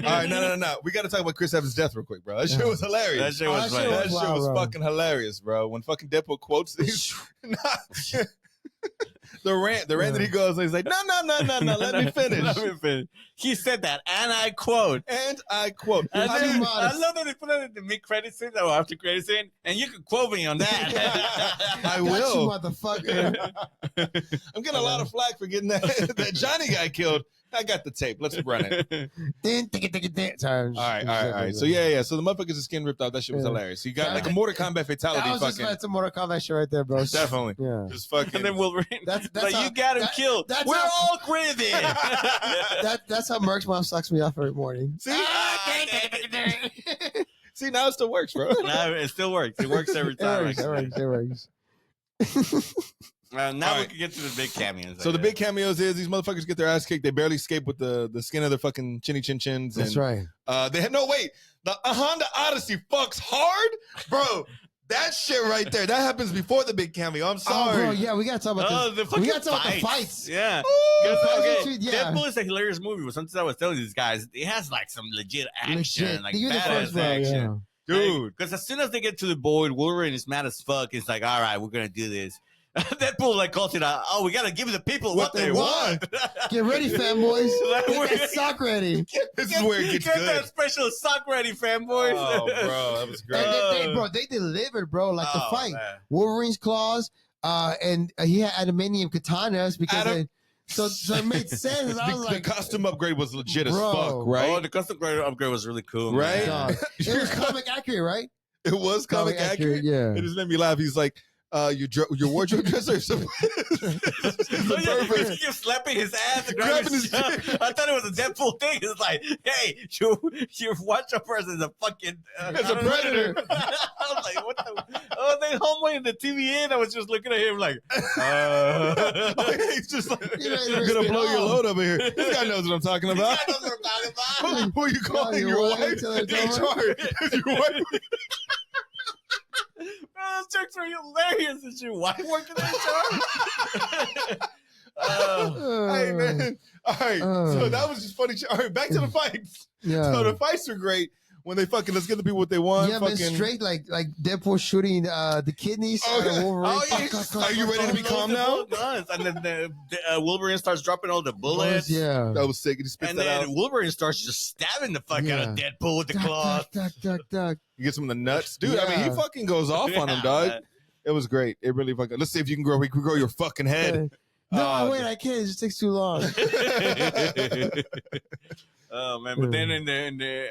All right, no. We got to talk about Chris Evans' death real quick, bro. That shit was hilarious. That shit was funny. That shit was fucking hilarious, bro. When fucking Deadpool quotes these. The rant that he goes, he's like, no, let me finish. He said that, and I quote. I love that they put it in the mid-credit scene or after credit scene, and you can quote me on that. I will. You motherfucker. I'm getting a lot of flack for getting that Johnny guy killed. I got the tape. Let's run it. All right. So yeah. So the motherfuckers' skin ripped off. That shit was hilarious. So you got like a Mortal Kombat fatality. That was just a Mortal Kombat shit right there, bro. Definitely. Yeah. Just fucking. And then Wolverine. That's like, you got him killed. We're all crazy. That's how Merc's mom sucks me off every morning. See? See, now it still works, bro. Now it still works. It works every time. It works. Now we can get to the big cameos. So the big cameos is these motherfuckers get their ass kicked. They barely escape with the skin of their fucking chinny chin chins. That's right. They had the Honda Odyssey fucks hard, bro. That shit right there. That happens before the big cameo. I'm sorry. Oh, bro, yeah, we gotta talk about this. We gotta talk about the fights. Yeah. Okay. Deadpool is a hilarious movie. But something I was telling these guys, it has like some legit action, like badass action. Dude. Because as soon as they get to the void, Wolverine is mad as fuck. It's like, all right, we're gonna do this. Deadpool like calls it out. Oh, we gotta give the people what they want. Get ready, fanboys. Get that sock ready. This is where it gets good. Get that special sock ready, fanboys. Oh, bro, that was great. And they delivered, bro. Like the fight, man. Wolverine's claws, and he had adamantium katanas because. So it made sense. I was like, the costume upgrade was legit as fuck, right? Oh, the custom upgrade was really cool, right? It was comic accurate, right? It was comic accurate. Yeah, it just made me laugh. He's like, your wardrobe dresser. He keeps slapping his ass and grabbing his stuff. I thought it was a Deadpool thing. It's like, hey, your wardrobe person is a fucking it's a predator. I was like, what the? Oh, they homeboy in the TVA. I was just looking at him like, he's just like, I'm gonna blow your load over here. This guy knows what I'm talking about. Who are you calling? Your wife? HR. Your wife. Those jokes are hilarious. Is your wife working in HR? Hey, man. All right. So that was just funny. All right, back to the fights. Yeah. So the fights are great when they fucking let's give the people what they want. Yeah, man, straight like Deadpool shooting the kidneys. Wolverine. Are you ready to be calm now? And then the Wolverine starts dropping all the bullets. Yeah, that was sick. And then Wolverine starts just stabbing the fuck out of Deadpool with the claw. Duck. You get some of the nuts, dude. I mean, he fucking goes off on him, dog. Man. It was great. It really fucking. Let's see if you can grow. We can grow your fucking head. No, wait, I can't. It just takes too long. Oh man! But then in the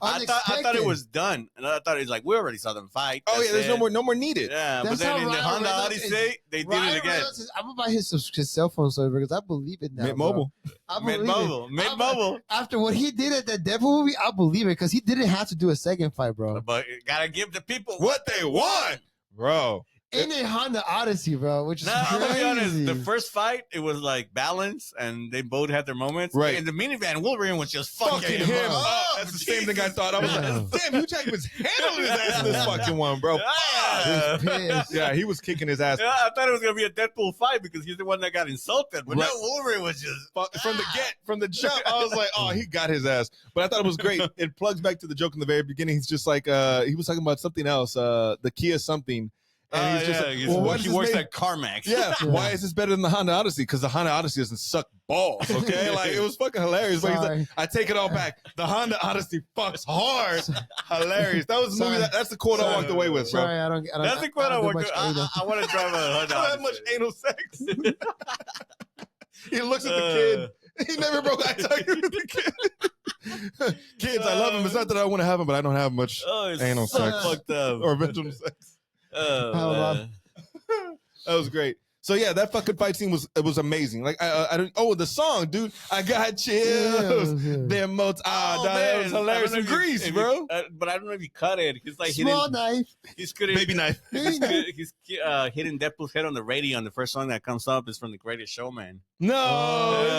I thought it was done, and I thought it's like we already saw them fight. Oh yeah, there's no more needed. Yeah, but then in the Honda Odyssey, they did it again. I'm gonna buy his cell phone server because I believe it now. Mid-mobile. After what he did at that Deadpool movie, I believe it because he didn't have to do a second fight, bro. But you gotta give the people what they want, bro. In a Honda Odyssey, bro, which is crazy. I'm gonna be honest. The first fight, it was like balance, and they both had their moments. Right. In the minivan, Wolverine was just fucking him. Oh, that's the same thing I thought. I was like, damn, Hugh Jackman's handling his ass in this fucking one, bro. Yeah, he was kicking his ass. Yeah, I thought it was gonna be a Deadpool fight because he's the one that got insulted. But no, Wolverine was just from the jump. I was like, oh, he got his ass. But I thought it was great. It plugs back to the joke in the very beginning. He's just like, he was talking about something else, the Kia something. And he's just like, he works at CarMax. Yeah. Why is this better than the Honda Odyssey? Because the Honda Odyssey doesn't suck balls. Okay, like it was fucking hilarious. But he's like, I take it all back. The Honda Odyssey fucks hard. Hilarious. That was the movie. That's the quote I walked away with, bro. Sorry, I don't. That's the quote I walked away. I want to drive a Honda. I don't have much anal sex. He looks at the kid. He never broke eye contact with the kid. Kids, I love him. It's not that I want to have him, but I don't have much anal sex fucked up. or vaginal sex. That was great. So yeah, that fucking fight scene was amazing. Like I don't. Oh, the song, dude. I got chills. Them motes. That was hilarious in Greece, bro. But I don't know if you cut it. He's like small knife. He's baby knife. He's hitting Deadpool's head on the radio, and the first song that comes up is from The Greatest Showman. No, is it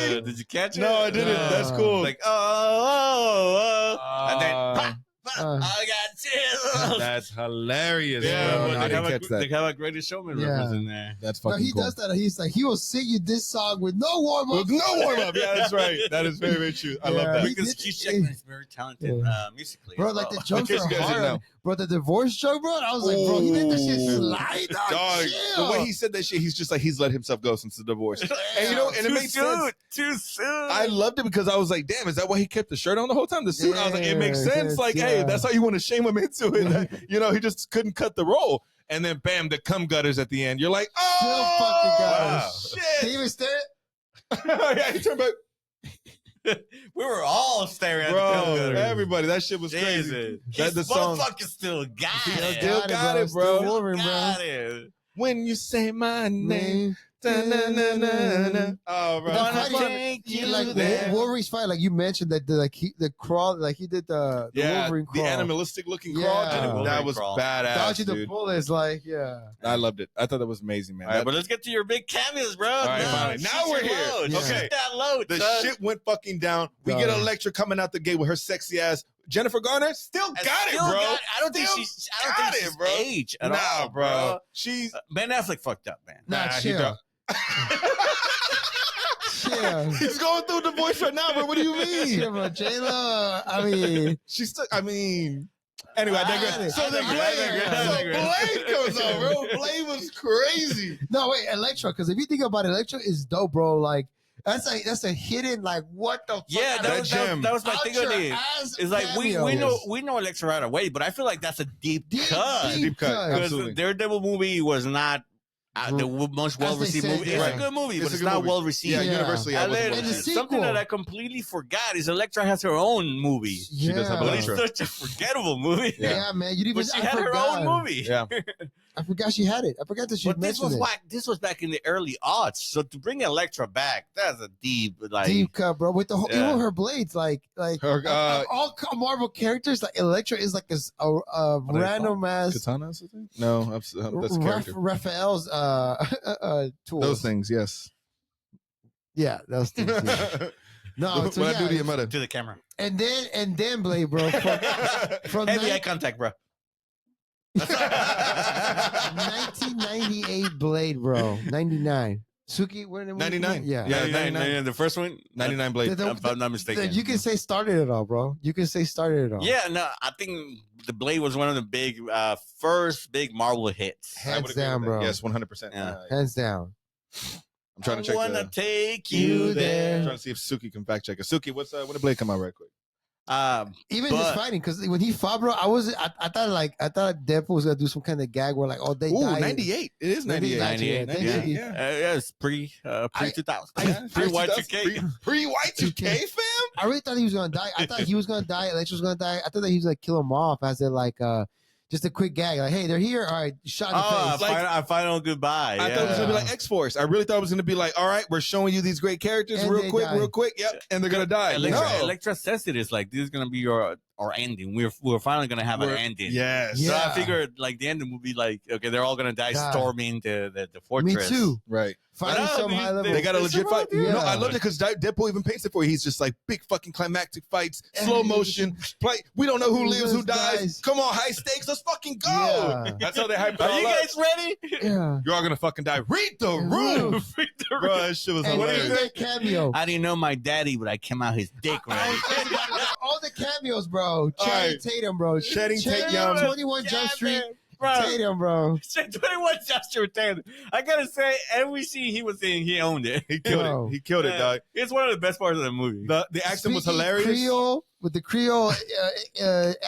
really? Did you catch it? No, I didn't. That's cool. Like and then. I got chills. That's hilarious. Yeah, bro. but I didn't catch that. They have a Greatest Showman reference in there. That's fucking he cool. does that. He's like, he will sing you this song with no warm up. With no warm up. Yeah, that's right. That is very, very true. I love that. Because Hugh Jackman is very talented musically. Bro, like the jokes are guys hard. know. Bro, the divorce joke, bro. I was like, bro, he let that shit slide. Dog, the way he said that shit, he's just like, he's let himself go since the divorce. And you know, and it makes sense. Too soon. I loved it because I was like, damn, is that why he kept the shirt on the whole time? The suit? I was like, it makes sense. Like, hey, that's how you want to shame him into it. You know, he just couldn't cut the role. And then bam, the cum gutters at the end. You're like, oh, still fucking wow, shit. shit. Did he even stare? Yeah, he turned back. We were all staring at the Bro, gutters. everybody, that shit was crazy. That the song still got it. Still got it, bro. Still Wolverine, Got bro. it. When you say my name. Da-na-na-na-na. Oh, bro. Like Wolverine's fight, like you mentioned that the crawl, like he did the Wolverine crawl, the animalistic looking crawl. Yeah. That was badass. Dodging the dude. bullets, like I loved it. I thought that was amazing, man. All right, but let's get to your big cameos, bro. All right, fine. Now we're here. Okay, that load. The shit went fucking down. We get Elektra coming out the gate with her sexy ass. Jennifer Garner still got it, bro. I don't think she's age at all, bro. She's Ben Affleck fucked up, man. Nah, chill. He's going through the divorce right now, bro. What do you mean? Yeah, bro, J-Lo, I mean, she's still, anyway, I digress. So Blade comes on, bro. Blade was crazy. No, wait, Elektra, because if you think about it, Elektra is dope, bro. Like, that's a hidden, like, what the fuck? Yeah, that was my thing on it. It's like we know Elektra right away, but I feel like that's a deep cut. Deep cut. Because Absolutely. the Daredevil movie was not the most well-received movie. It's a good movie, but it's not well-received. Yeah, universally. And then something that I completely forgot is Elektra has her own movie. She does have but it's such a forgettable movie. Yeah, man. But she had her own movie. Yeah. I forgot she had it. I forgot that she mentioned it. This was back in the early aughts. So to bring Elektra back, that's a deep cut, bro. With the whole, even her blades, like her, all Marvel characters, like Elektra is like a random ass katana or something. No, that's a character. Raphael's tools. Those things, yes. Yeah, those things. Yeah. No, so what I do to your mother? To the camera. And then Blade, bro. From heavy eye contact, bro. 1998 Blade, bro. 99. Suki, when 99. Yeah, 99. The first one, 99 Blade. If I'm not mistaken. You can say started it all, bro. You can say started it all. Yeah, no, I think the Blade was one of the big first big Marvel hits. Hands down, bro. Yes, 100%. Yeah. Hands down. I'm trying to check. I wanna take you there. I'm trying to see if Suki can fact check it. Suki, when did Blade come out, right quick? Even just fighting, because when he fought, bro, I thought Deadpool was gonna do some kind of gag where like, oh, they died. 98. It is 98. 98. Yeah, it's pre 2000. Pre Y2K. Pre Y2K, fam. I really thought he was gonna die. I thought he was gonna die. Elektra was gonna die. I thought that he was gonna kill him off as a just a quick gag, like, hey, they're here. All right, shot in the face. A final goodbye. I thought it was gonna be like X-Force. I really thought it was gonna be like, all right, we're showing you these great characters And real quick. Yep, and they're gonna die. Elektra says it is like, this is gonna be our ending. We're finally gonna have an ending. Yes. So I figured like the ending would be like, okay, they're all gonna die storming the fortress. Me too. Right. Fighting some high level. They got a legit fight. Yeah. No, I loved it because Deadpool even paints it for you. He's just like big fucking climactic fights, slow motion. Play. We don't know who lives, who dies. Come on, high stakes. Let's fucking go. Yeah. That's how they hype it Are all you up. guys ready? Yeah. You're all gonna fucking die. Read the room. Bro, that shit was And hilarious. that cameo. I didn't know my daddy, but I came out his dick right. All the cameos, bro. Channing Tatum, bro. Channing Tatum. 21 Jump Street. Tatum, bro. 21 Joshua Tatum. I gotta say, every scene he was in, he owned it. He killed Bro. it. He killed it, dog. It's one of the best parts of the movie. The accent was Speaking hilarious. Creole with the Creole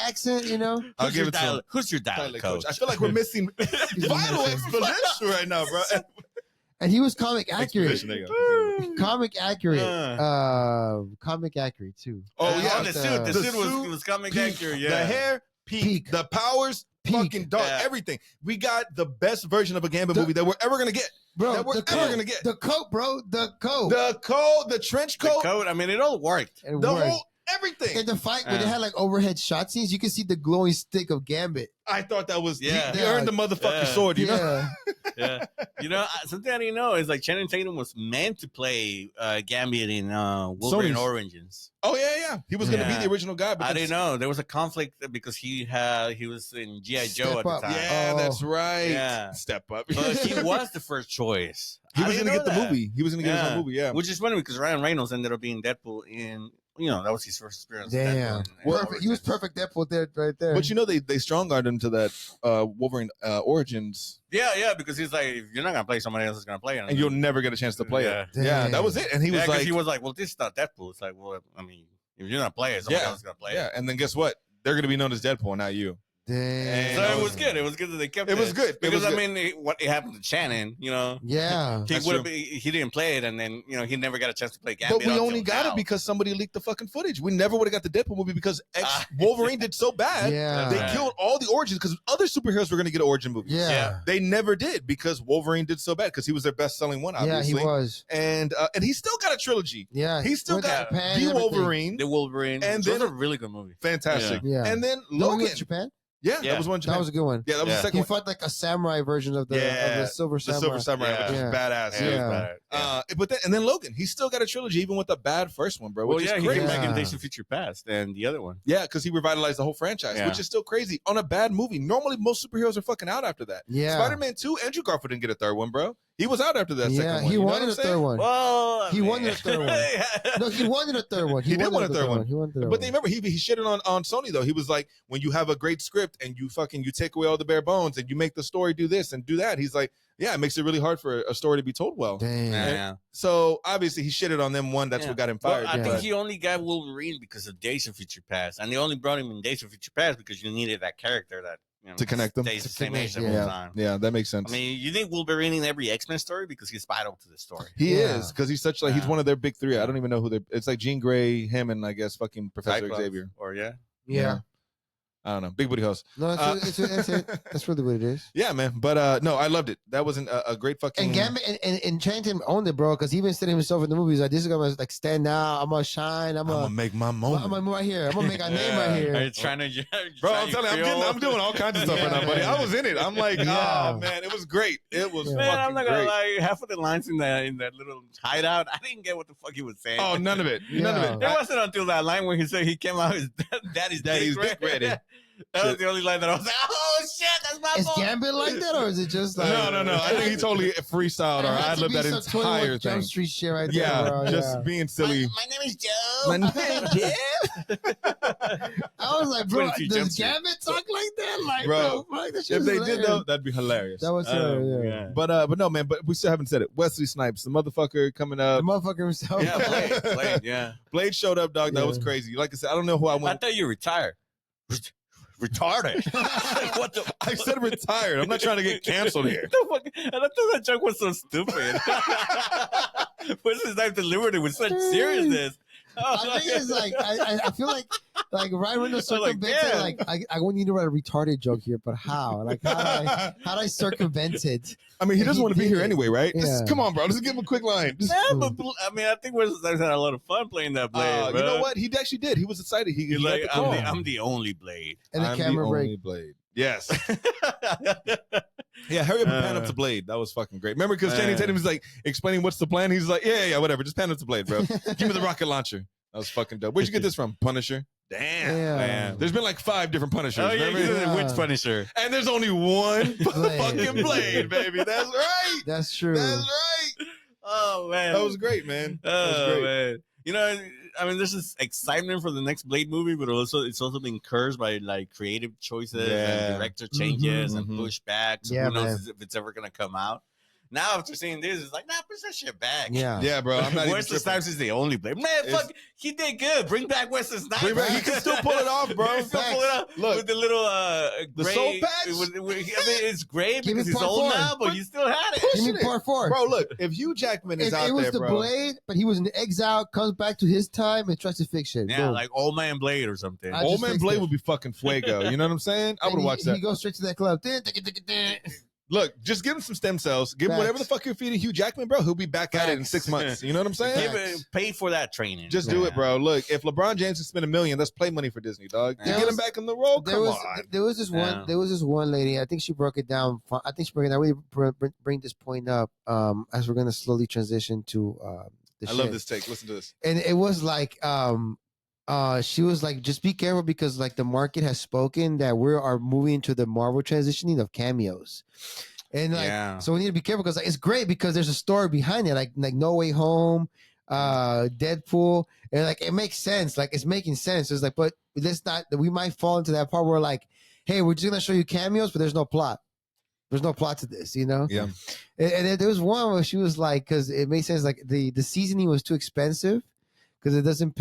accent, you know. I'll give it to him. Who's your dialect coach? I feel like we're missing vital explanation right now, bro. And he was comic accurate. Explanation, there you go. Comic accurate. Comic accurate too. Oh yeah, the suit. The suit suit, was coming peak, accurate. Yeah. the hair, peak. The powers, Peak. fucking dog, Yeah. everything. We got the best version of a Gambit movie that we're ever gonna get. Bro, That we're the ever coat, gonna get. the coat, bro, the coat. The coat, the trench The coat, code. I mean, it all worked. It the worked. whole everything. And the fight where they had like overhead shot scenes, you can see the glowing stick of Gambit. I thought that was Yeah. he earned the motherfucking Yeah. sword. You know, Yeah, Yeah. You know, something I didn't know is like Channing Tatum was meant to play Gambit in Wolverine Sony's. Origins. oh yeah. He was gonna be Yeah. the original guy, but I that's- didn't know there was a conflict because he was in GI Joe Step at the Up. time. Yeah, Oh. that's right. Yeah. Step up. But he was the first choice. He I was didn't gonna know get the that. movie. He was gonna get his Yeah. own movie. Yeah. Which is funny because Ryan Reynolds ended up being Deadpool in, that was his first experience. with damn. Deadpool in Perfect. He was Origins. perfect Deadpool there, right there. But you know they strong armed him to that Wolverine Origins, Yeah, because he's like, if you're not gonna play, somebody else is gonna play it, and you'll never get a chance to play it. Damn. Yeah, that was it. And he was like, he was like, well, this is not Deadpool. It's like, well, I mean, if you're not playing it, somebody Yeah. else is gonna play yeah. it. And then guess what? They're gonna be known as Deadpool, not you. Damn. So it was good. It was good that they kept it. It was good. It Because was I good. mean, what it happened to Shannon, Yeah. That's he didn't play it, and then he never got a chance to play Gambit. But we only until got now. it because somebody leaked the fucking footage. We never would have got the Deadpool movie because Wolverine did so bad. Yeah. They killed all the origins because other superheroes were going to get origin movies. Yeah. Yeah. They never did because Wolverine did so bad because he was their best selling one, Yeah, obviously. he was. And he still got a trilogy. Yeah. He still Went to got Japan the and everything. Wolverine. the Wolverine, And and then- then a really good movie. Fantastic. Yeah. And then The one he Logan. went to Japan? Yeah, Yeah. that was one. That was a good one. Yeah, that was Yeah. the second He one. fought like a samurai version of the Silver The Samurai. Silver Samurai, Yeah. which Yeah. is badass. Yeah, it was Yeah. bad. Yeah. And then Logan, he still got a trilogy even with a bad first one, bro. Well, Which yeah, is he crazy. came back in Yeah. Days of Future Past and the other one. Yeah, because he revitalized the whole franchise, Yeah. which is still crazy on a bad movie. Normally, most superheroes are fucking out after that. Yeah. Spider-Man 2, Andrew Garfield didn't get a third one, bro. He was out after that Yeah, second one. he You know what wanted I'm a third saying? one. Well, I He mean- wanted a third one. No, he wanted a third one. He did wanted want a third one. He wanted a third But they remember he shitted on Sony though. He was like, when you have a great script and you take away all the bare bones and you make the story do this and do that, he's like, yeah, it makes it really hard for a story to be told well. Damn. Yeah. So obviously he shitted on them. One, that's Yeah. what got him Well, fired. I Yeah. think but- he only got Wolverine because of Days of Future Past, and they only brought him in Days of Future Past because you needed that character that To connect them. stays To the same connect, age the yeah. whole time. yeah, that makes sense. I mean, you need Wolverine in every X-Men story because he's vital to the story. He Yeah. is because he's such like he's Yeah. one of their big three. I don't even know who they. It's like Jean Grey, him, and I guess fucking Professor Cyclops, Xavier. or yeah. Yeah. I don't know. Big booty host. No, that's it. That's really what it is. Yeah, man. But no, I loved it. That wasn't a great fucking. And Gambit and Channing owned it, bro, because he even said himself in the movies like, "This is gonna like stand out. I'm gonna shine. I'm gonna make my moment. I'm gonna move right here. I'm gonna make a name right Are here." you trying to, Bro, I'm telling you, I'm doing all kinds of stuff right now, buddy. I was in it. I'm like, Yeah. oh man, it was great. It was Yeah. Man, fucking I'm not gonna great. lie. Half of the lines in that little hideout, I didn't get what the fuck he was saying. Oh, none of it. None of it. Yeah. It wasn't until that line where he said he came out his daddy's Daddy's dick ready. That was the only line that I was like, oh shit, that's my Is fault. Gambit like that, or is it just like No. I think he totally freestyled or ad libbed that entire thing. Jump Street shit right there, Yeah, bro. just being silly. My name is Joe. My name, Jeff. I was like, bro, 22 does Jump Street. Gambit talk like that? Like, Bro, bro, fuck, that shit If is they did hilarious. though, that'd be hilarious. That was hilarious. Yeah. But no, man. But we still haven't said it. Wesley Snipes, the motherfucker coming The up. motherfucker himself. Yeah, Blade, yeah. Blade showed up, dog. That was Yeah. crazy. Like I said, I don't know who I I went. thought you retired. Retarded. What the? I said retired. I'm not trying to get canceled here. The fuck? And I thought that joke was so stupid. What's his name delivered it with such seriousness? I think it's like I feel like Ryan Reynolds I'm like, circumvented. damn. Like I want you to write a retarded joke here, but how? Like how do I circumvent it? I mean, he doesn't He want to be did here it. anyway, right? Yeah. Come on, bro. Let's give him a quick line. Just- Yeah, but I mean, I think Wesley Snipes had a lot of fun playing that Blade. you know what? He actually did. He was excited. He He's got like, the call. I'm the only Blade. And the I'm camera the break. only Blade. Yes. Yeah, hurry up and pan up to Blade. That was fucking great. Remember, because Channing Tatum was like explaining what's the plan. He's like, yeah, whatever. Just pan up to Blade, bro. Give me the rocket launcher. That was fucking dope. Where'd you get this from? Punisher. Damn. Yeah. There's been like 5 different Punishers. Oh, yeah, remember? he's Yeah. a witch Punisher. And there's only one Blade. fucking Blade, baby. That's right. That's true. That's right. Oh, man. That was great, man. That was Oh, great. man. You know, I mean, this is excitement for the next Blade movie, but also it's also been cursed by like creative choices and director changes and pushbacks. Yeah, Who knows man. if it's ever gonna come out? Now after seeing this, it's like, nah, push that shit back. Yeah. Yeah, bro. I'm not even Wesley tripping. Snipes is the only Blade. Man, fuck, he did good. Bring back Wesley Snipes. Bring back- he can still pull it off, bro. He can still pull it off. Look, with the little the gray, soul patch? I mean, it's gray Give me because he's part old four. now, but he still had it. Give me Pushing it. part 4. bro, look, if Hugh Jackman is If out it was there, the bro. Blade, but he was in exile, comes back to his time and tries to fix shit. Yeah, Boom. like Old Man Blade or something. I Old just Man fixed Blade it. would be fucking fuego. You know what I'm saying? I would And have watched that. He goes straight to that club. Look, just give him some stem cells. Give him Facts. whatever the fuck you're feeding Hugh Jackman, bro. He'll be back at it in 6 months. You know what I'm saying? Give it, pay for that training. Just do it, bro. Look, if LeBron James can spend $1 million, that's play money for Disney, dog. You There get him was- back in the role. There Come was on. there was this one Yeah. there was this one lady. I think she broke it down. I think she broke it down. We bring this point up as we're gonna slowly transition to the I love shit. this take. Listen to this. And it was like she was like, just be careful because like the market has spoken that we are moving into the Marvel transitioning of cameos. And like, Yeah. so we need to be careful because like, it's great because there's a story behind it, like No Way Home, Deadpool, and like it makes sense, like it's making sense. It's like, but let's not. We might fall into that part where like, hey, we're just gonna show you cameos, but there's no plot. There's no plot to this, you know. Yeah. And there was one where she was like, because it made sense, like the seasoning was too expensive because it doesn't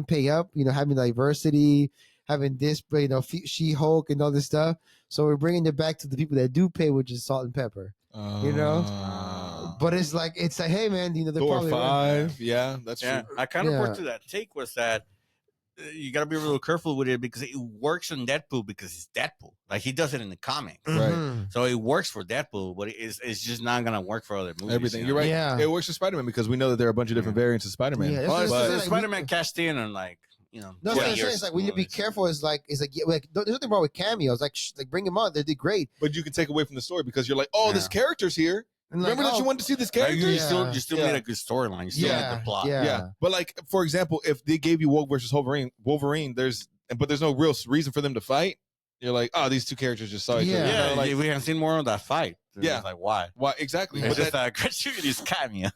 pay up, you know, having diversity, having this, you know, She-Hulk and all this stuff. So we're bringing it back to the people that do pay, which is salt and pepper. You know? But it's like, hey man, you know, they're Thor probably 5. Yeah, that's Yeah, true. I kind of Yeah. brought to that take was that you got to be real careful with it because it works in Deadpool because it's Deadpool. Like he does it in the comics. Right. Mhm. So it works for Deadpool, but it's just not gonna work for other movies. Everything. you You're know? right. Yeah. It works for Spider-Man because we know that there are a bunch of different variants of Spider-Man. Yeah, that's Well, what it's, I'm saying, it's like, Spider-Man cashed in and like, you know, No, that's what 20 I'm saying. years It's like we need to be movies. careful. It's like there's nothing wrong with cameos. Like bring them on. They did great. But you can take away from the story because you're like, oh, this Yeah. character's here. And like, Remember that you wanted to see this Like, character? you Yeah. still Yeah. made a good storyline. You still Yeah, made the plot. yeah. Yeah. But like, for example, if they gave you Wolf versus Wolverine, there's no real reason for them to fight. You're like, oh, these two characters just saw each other. Yeah. You know, Yeah, like, we haven't seen more of that fight. Yeah. It's like why? why exactly? Yeah. But It's just that, a gratuitous cameo.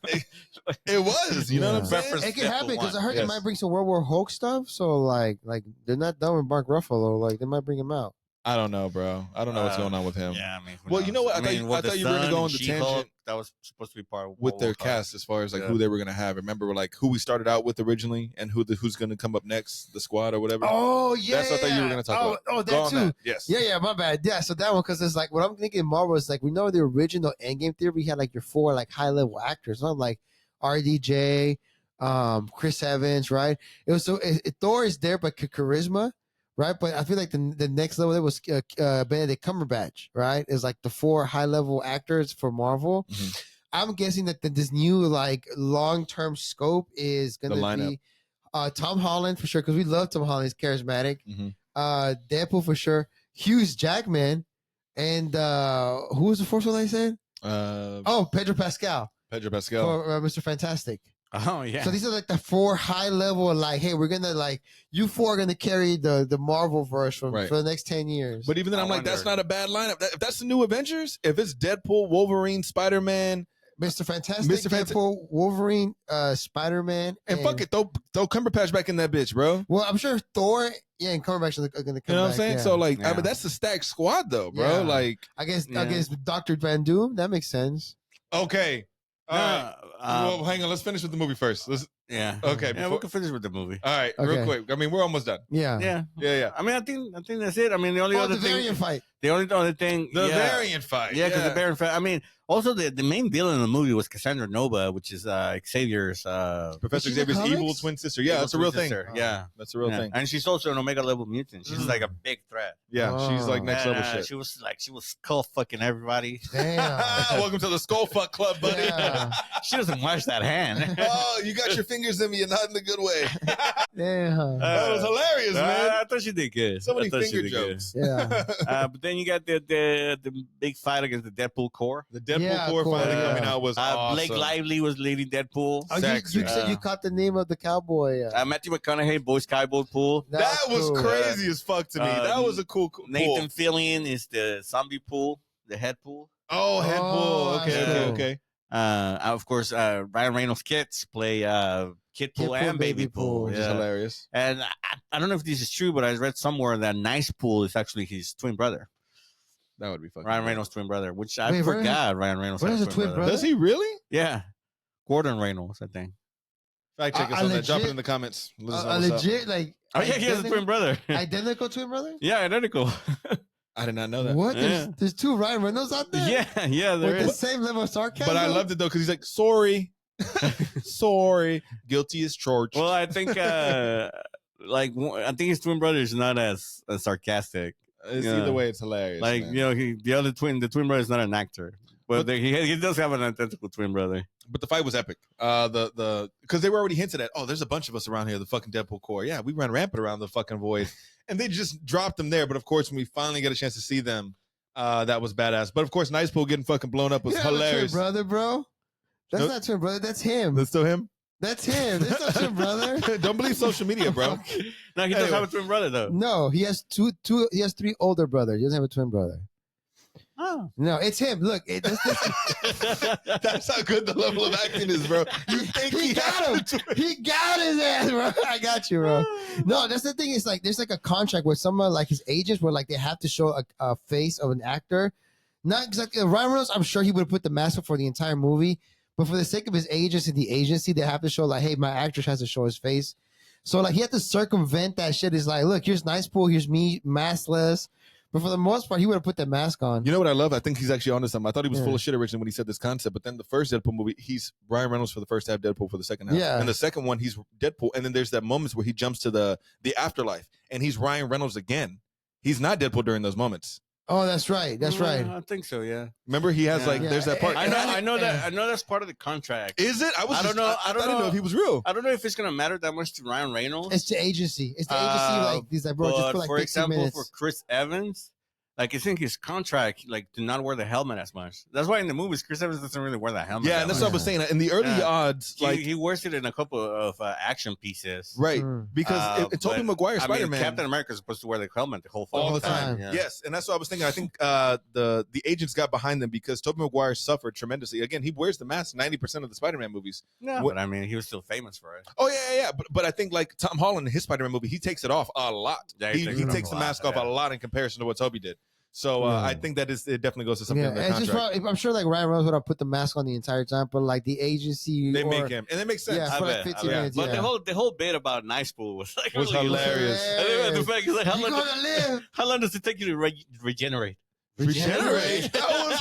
it was. You know what I'm Yeah. saying? Reference It can happen Deadpool because I 1. heard Yes. they might bring some World War Hulk stuff. So like they're not done with Mark Ruffalo. Like they might bring him out. I don't know, bro. I don't know what's going on with him. Yeah, I mean, who Well, you know knows? what? I thought you with were the gonna go on Sun the and She-Hulk, tangent that was supposed to be part of with World their War cast as far as like Yeah. who they were gonna have. Remember, like who we started out with originally and who's gonna come up next, the squad or whatever. Oh yeah, That's what I thought you were gonna talk about. Oh, Go that on too. that. Yes. Yeah, my bad. Yeah, so that one because it's like what I'm thinking. Marvel is like we know the original Endgame theory. We had like your 4 like high level actors. I'm like RDJ, Chris Evans, right? It was so Thor is there, but charisma. Right, but I feel like the next level there was Benedict Cumberbatch. Right, is like the 4 high level actors for Marvel. Mhm. I'm guessing that this new like long term scope is The gonna lineup. be Tom Holland for sure because we love Tom Holland. He's charismatic. Mhm. Deadpool for sure. Hughes Jackman, and who was the fourth one I said? Oh, Pedro Pascal Pedro Pascal. for Mr. Fantastic. Oh yeah. So these are like the 4 high level, like, hey, we're gonna like you 4 are gonna carry the Marvel verse for Right. the next 10 years. But even then, I I'm like, that's wonder- not a bad lineup. If that's the new Avengers, if it's Deadpool, Wolverine, Spider-Man, Mr. Fantastic, Mr. Deadpool, Wolverine, Spider-Man, and fuck it, throw Cumberbatch back in that bitch, bro. Well, I'm sure Thor, and Cumberbatch are gonna come You know what I'm back, saying? yeah. So like, I Yeah. mean, that's the stacked squad though, bro. Yeah. Like, Against Yeah. Dr. Van Doom, that makes sense. okay, all right. Nah, Well, hang on. Let's finish with the movie first. yeah. Okay, Yeah, before- we can finish with the movie. All right, Okay. real quick. I mean, we're almost done. Yeah. Yeah. Yeah. I mean, I think that's it. I mean, the only Oh, other the thing, variant fight. the only other thing, The yeah. variant fight. Yeah, because the Baron. I mean, also the main villain in the movie was Cassandra Nova, which is Xavier's Professor Is she in the Xavier's evil comics? twin sister. Yeah, evil that's a real twin thing. sister. Yeah, That's a real yeah. thing. And she's also an Omega level mutant. She's like a big threat. Yeah, she's like Oh. next level And, shit. She was skull fucking everybody. Damn. Welcome to the Skull Fuck Club, buddy. Yeah. She doesn't wash that hand. Oh, you got your fingers in me and not in the good way. Damn. That was hilarious, man. I thought she did good. So many I thought she finger did good. jokes. Yeah. But then you got the big fight against the Deadpool Corps. The Deadpool Yeah, core cool. finally Yeah. coming out was awesome. Blake Lively was leading Deadpool. Oh, you Sexy. said you caught the name of the cowboy. Matthew McConaughey, Boy Skyboy Pool. That was cool. crazy as fuck to me. That was a cool Nathan pull. Fillion is the zombie pool, the head pool. Oh, head Oh, pull. Okay, that's okay, cool. okay. Of course, Ryan Reynolds' kids play Kid Pool and Baby Pool. Which is hilarious. And I don't know if this is true, but I read somewhere that Nice Pool is actually his twin brother. That would be fucking Ryan great. Reynolds' twin brother, which I Wait, forgot. Ryan Reynolds what had is a twin brother? Does he really? Yeah, Gordon Reynolds, I think. Fact check us on that. Drop it in the comments. Let us know A what's up. legit, like. Oh yeah, he has a twin brother. Identical twin brother? Yeah, identical. I did not know that. What? Yeah. There's two Ryan Reynolds out there? Yeah, there With the is. same level of sarcasm? But I loved it though because he's like, sorry, sorry, guilty as charged. Well, I think I think his twin brother is not as sarcastic. It's yeah. either way, it's hilarious. Like man. you know, the twin brother is not an actor, but he does have an identical twin brother. But the fight was epic. Because they were already hinted at, oh, there's a bunch of us around here, the fucking Deadpool core. Yeah, we run rampant around the fucking void, and they just dropped them there. But of course, when we finally get a chance to see them, that was badass. But of course, Nice Pool getting fucking blown up was hilarious. Twin brother, bro. That's Nope. not twin brother. That's him. That's still him. That's him. That's not twin brother. Don't believe social media, bro. No, he does Anyway. have a twin brother though. No, he has two. He has three older brothers. He doesn't have a twin brother. Oh. No, it's him. Look, That's how good the level of acting is, bro. You think he got him. He got his ass, bro. I got you, bro. No, that's the thing. Is like there's like a contract with someone like his agents where like they have to show a face of an actor. Not exactly Ryan Reynolds. I'm sure he would have put the mask up for the entire movie, but for the sake of his agents and the agency, they have to show like, hey, my actress has to show his face. So like he had to circumvent that shit. Is like, look, here's Nice Pool, here's me, maskless. But for the most part, he would have put that mask on. You know what I love? I think he's actually onto something. I thought he was Yeah. full of shit originally when he said this concept, but then the first Deadpool movie, he's Ryan Reynolds for the first half, Deadpool for the second half. Yeah. And the second one, he's Deadpool. And then there's that moments where he jumps to the afterlife, and he's Ryan Reynolds again. He's not Deadpool during those moments. Oh, that's right. That's right. I think so. Yeah. Remember, he has Yeah. like, there's that part. I And know that's part of the contract. Is it? I don't know. I didn't know if he was real. I don't know if it's gonna matter that much to Ryan Reynolds. It's the agency. It's the agency. Like he's like, bro, just But put like for 60 example, minutes. for Chris Evans, like it's in his contract, like to not wear the helmet as much. That's why in the movies, Chris Evans doesn't really wear the helmet. Yeah, that and that's much. what I was saying. In the early Yeah. odds, like, he wears it in a couple of action pieces. right, Mm. because Tobey but, Maguire, I mean, Spider-Man, Captain America is supposed to wear the helmet the whole all the fucking time. Yeah. Yes, and that's what I was thinking. I think the agents got behind them because Tobey Maguire suffered tremendously. Again, he wears the mask 90% of the Spider-Man movies. No, What- but I mean, he was still famous for it. Oh yeah. But I think like Tom Holland in his Spider-Man movie, he takes it off a lot. Yeah, he he takes takes it the off a mask lot, off yeah. a lot in comparison to what Tobey did. So Yeah. I think that it definitely goes to something Yeah, in the it's just contract. I'm sure like Ryan Reynolds would have put the mask on the entire time, but like the agency, They or, make him, and it makes sense. Yeah, I for like bet, 15 bet. minutes, But yeah. the whole bit about Nice Pool was like Was really hilarious. I think the fact is like, You're gonna live. how long does it take you to regenerate? Regenerate. That was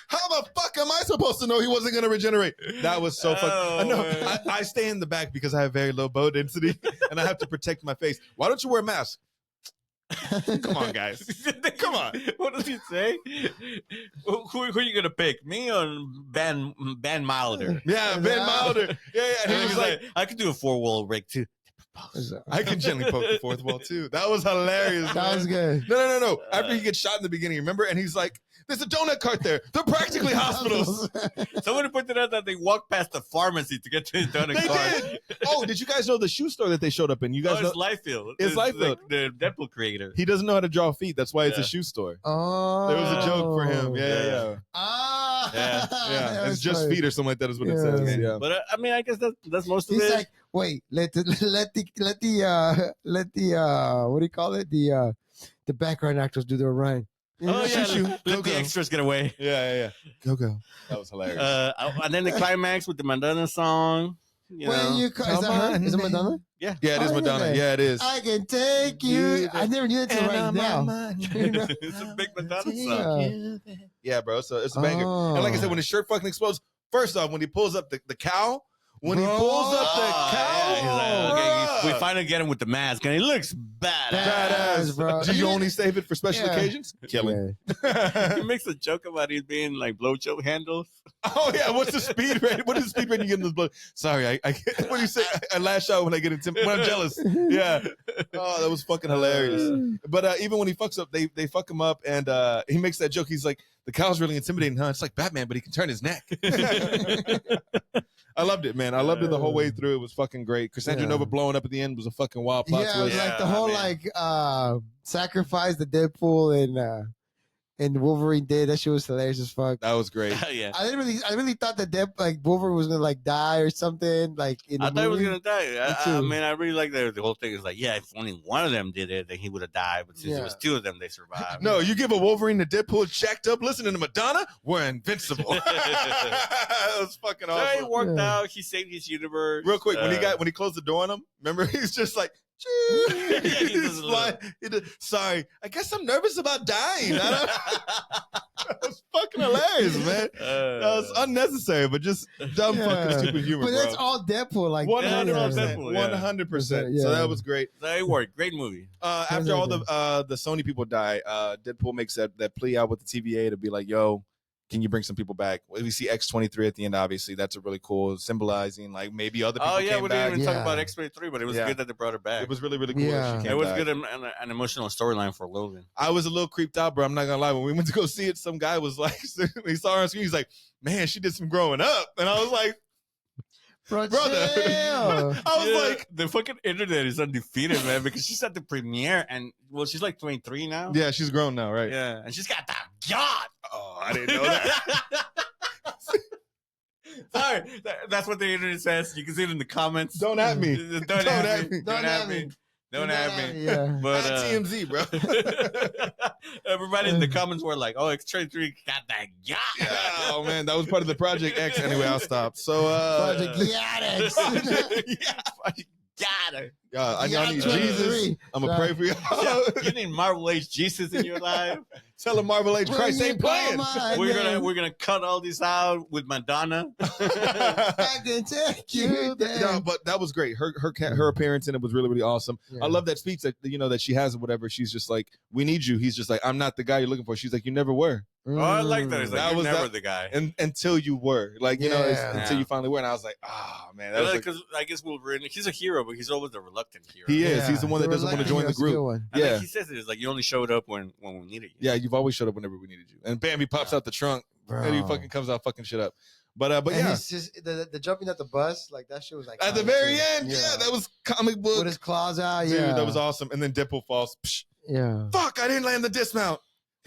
how the fuck am I supposed to know he wasn't going to regenerate? That was so fucking. Oh, I know. man. I stay in the back because I have very low bone density and I have to protect my face. Why don't you wear a mask? Come on, guys. Come on. What does he say? Who are you gonna pick? Me or Ben Milder? Yeah, Ben Milder. Yeah. And he was like, I could do a 4-wall rig too. I can gently poke the fourth wall too. That was hilarious. That was man. good. No. After he gets shot in the beginning, remember? And he's like, there's a donut cart there. They're practically hospitals. Somebody pointed out that they walked past the pharmacy to get to the donut They cart. did. Oh, did you guys know the shoe store that they showed up in? You guys Oh, know it's Liefeld. It's Liefeld. The Deadpool creator. he doesn't know how to draw feet. That's why it's a Yeah. shoe store. Oh, There was a joke for him. Yeah. Ah, Yeah. Yeah. It's just funny. feet or something like that is what it Yeah. says. Yeah. But I mean, I guess that's most of He's it. like, wait, let the what do you call it? The background actors do their run. oh yeah, Shoo-shoo. let Go, the go. extras get away. Yeah. Go. That was hilarious. And then the climax with the Madonna song. You When know. you is Come that her? on, Is it man. Madonna? yeah, it is Oh, Madonna. yeah. Yeah, it is. I can take you. I never knew that till right now. You know? It's a big Madonna song. Yeah. Yeah, bro. So it's a banger. Oh. And like I said, when his shirt fucking explodes, first off, when he pulls up the cow, when he Bro. pulls up the Oh, cow, yeah, he's like, okay, we bruh. finally get him with the mask, and he looks badass. Badass, bro. Do you only save it for special Yeah. occasions? Killing. He makes a joke about it being like blowjob handles. Oh yeah, what's the speed rate? What is the speed rate you get in this blood? Sorry, I what do you say? I lash out when I get when I'm jealous. Yeah. Oh, that was fucking hilarious. But even when he fucks up, they fuck him up, and he makes that joke. He's like, the cow's really intimidating, huh? It's like Batman, but he can turn his neck. I loved it, man. I loved it the whole way through. It was fucking great. Cassandra Yeah. Nova blowing up at the end was a fucking wild plot Yeah, twist. Yeah, like the whole man. like sacrifice the Deadpool and Wolverine did. That shit was hilarious as fuck. That was great. Yeah. I really thought that Wolverine was gonna like die or something. Like in the I thought he was movie. gonna die. Me I too. mean, I really like the whole thing. Is like, yeah, if only one of them did it, then he would have died. But since it was two of them, they survived. No, you give a Wolverine to Deadpool jacked up, listening to Madonna, we're invincible. That was fucking So awesome. it worked out. He saved his universe. Real quick, when he closed the door on him, remember he's just like, Yeah, he he's doesn't flying. Sorry, I guess I'm nervous about dying. That was fucking hilarious, man. That was unnecessary, but just dumb fucking stupid humor. But bro. that's all Deadpool. Like 100%, Deadpool, yeah. 100%. Yeah. So that was great. So it worked. Great movie. After all the Sony people die, Deadpool makes that plea out with the TVA to be like, "Yo, can you bring some people back?" We see X-23 at the end. Obviously, that's a really cool symbolizing like maybe other people Oh yeah, came we back. didn't even talk Yeah. about X-23, but it was good that they brought her back. It was really really cool. Yeah. That she It came was back. good an emotional storyline for Logan. I was a little creeped out, bro. I'm not gonna lie. When we went to go see it, some guy was like, he saw her on screen. He's like, "Man, she did some growing up," and I was like, brother. I was like, the fucking internet is undefeated, man, because she's at the premiere and she's like 23 now. "Yeah, she's grown now, right?" Yeah, and she's got that yacht. Oh, I didn't know that. Sorry, that's what the internet says. You can see it in the comments. Don't at me. Don't Don't at at me. me. Don't at me. Don't at me. Yeah. But At TMZ, bro. everybody in the comments were like, "Oh, X-23 got that yacht." Oh man, that was part of the Project X. Anyway, I'll stop. So, Project Yadex. Got her. I need Yacht Jesus. 23. I'm gonna pray for you. You need Marvel Age Jesus in your life. Tell him Marvel Age Christ ain't playing. We're gonna cut all this out with Madonna. I can take you there. No, but that was great. Her appearance in it was really really awesome. Yeah. I love that speech that that she has or whatever. She's just like, "We need you." He's just like, "I'm not the guy you're looking for." She's like, "You never were." Oh, I like that. It's like, That you're was never that- the guy. And until you were, like, Yeah. until you finally were. And I was like, "Ah, man, that was like, Because I guess Wolverine, he's a hero, but he's always the reluctant hero. he is. He's the one that doesn't want to join the That's a good group." one. I think Yeah. he says it is like you only showed up when we needed you. Yeah, you've always showed up whenever we needed you. And bam, he pops out the trunk and he Bro. fucking comes out fucking shit up. But And yeah, it's just the jumping at the bus, like that shit was like at the comic very too. end, yeah, that was comic book. with his claws out. Dude, Yeah, that was awesome. And then Deadpool falls. Psh, Yeah, fuck, I didn't land the dismount.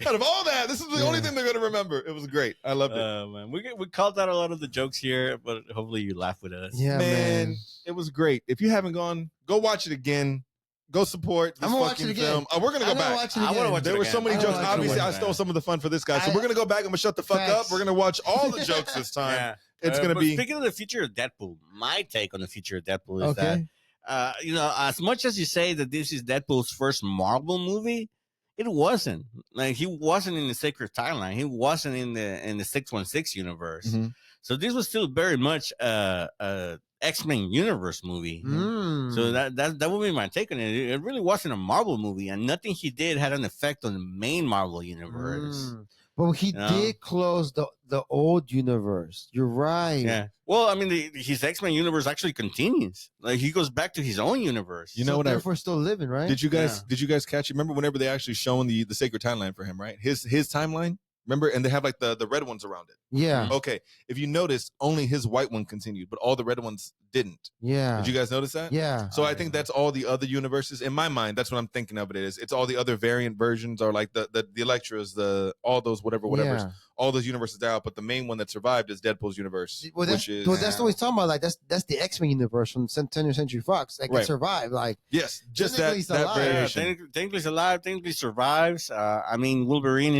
Out of all that, this is the only thing they're gonna remember. It was great. I loved it. Man, we called out a lot of the jokes here, but hopefully you laugh with us. yeah, man. It was great. If you haven't gone, go watch it again. Go support this I'm gonna watch fucking it again. film. Oh, we're gonna go I'm gonna back. watch it I again. wanna watch it There were so again. many I jokes. wanna watch it Obviously, I again. stole some of the fun for this guy. So I- we're gonna go back. I'm gonna shut the fuck Facts. up. We're gonna watch all the jokes this time. Yeah. It's gonna But be. Speaking of the future of Deadpool, my take on the future of Deadpool is Okay. that as much as you say that this is Deadpool's first Marvel movie, it wasn't. Like he wasn't in the Sacred Timeline. He wasn't in the 616 universe. Mhm. So this was still very much a X-Men universe movie. Mm. So that would be my take on it. It really wasn't a Marvel movie, and nothing he did had an effect on the main Marvel universe. Mm. But he You know? did close the old universe. You're right. Yeah. Well, I mean, his X-Men universe actually continues. Like he goes back to his own universe. You know So what? therefore, still living, right? Did you guys catch it? Remember whenever they actually showing the Sacred Timeline for him, right? His timeline. Remember, and they have like the red ones around it. Yeah, Okay, if you notice, only his white one continued, but all the red ones didn't. yeah, Did you guys notice that? yeah. So I think that's all the other universes. In my mind, that's what I'm thinking of it is. It's all the other variant versions or like the Electras, all those whatever. Yeah. All those universes die out, but the main one that survived is Deadpool's universe, Well, which is that's what he's talking about. Like that's the X-Men universe from 20th Century Fox that can Right. survive. Like yes, just Technically that he's that alive. Yeah, variation. technically he's alive. Technically survives. I mean, Wolverine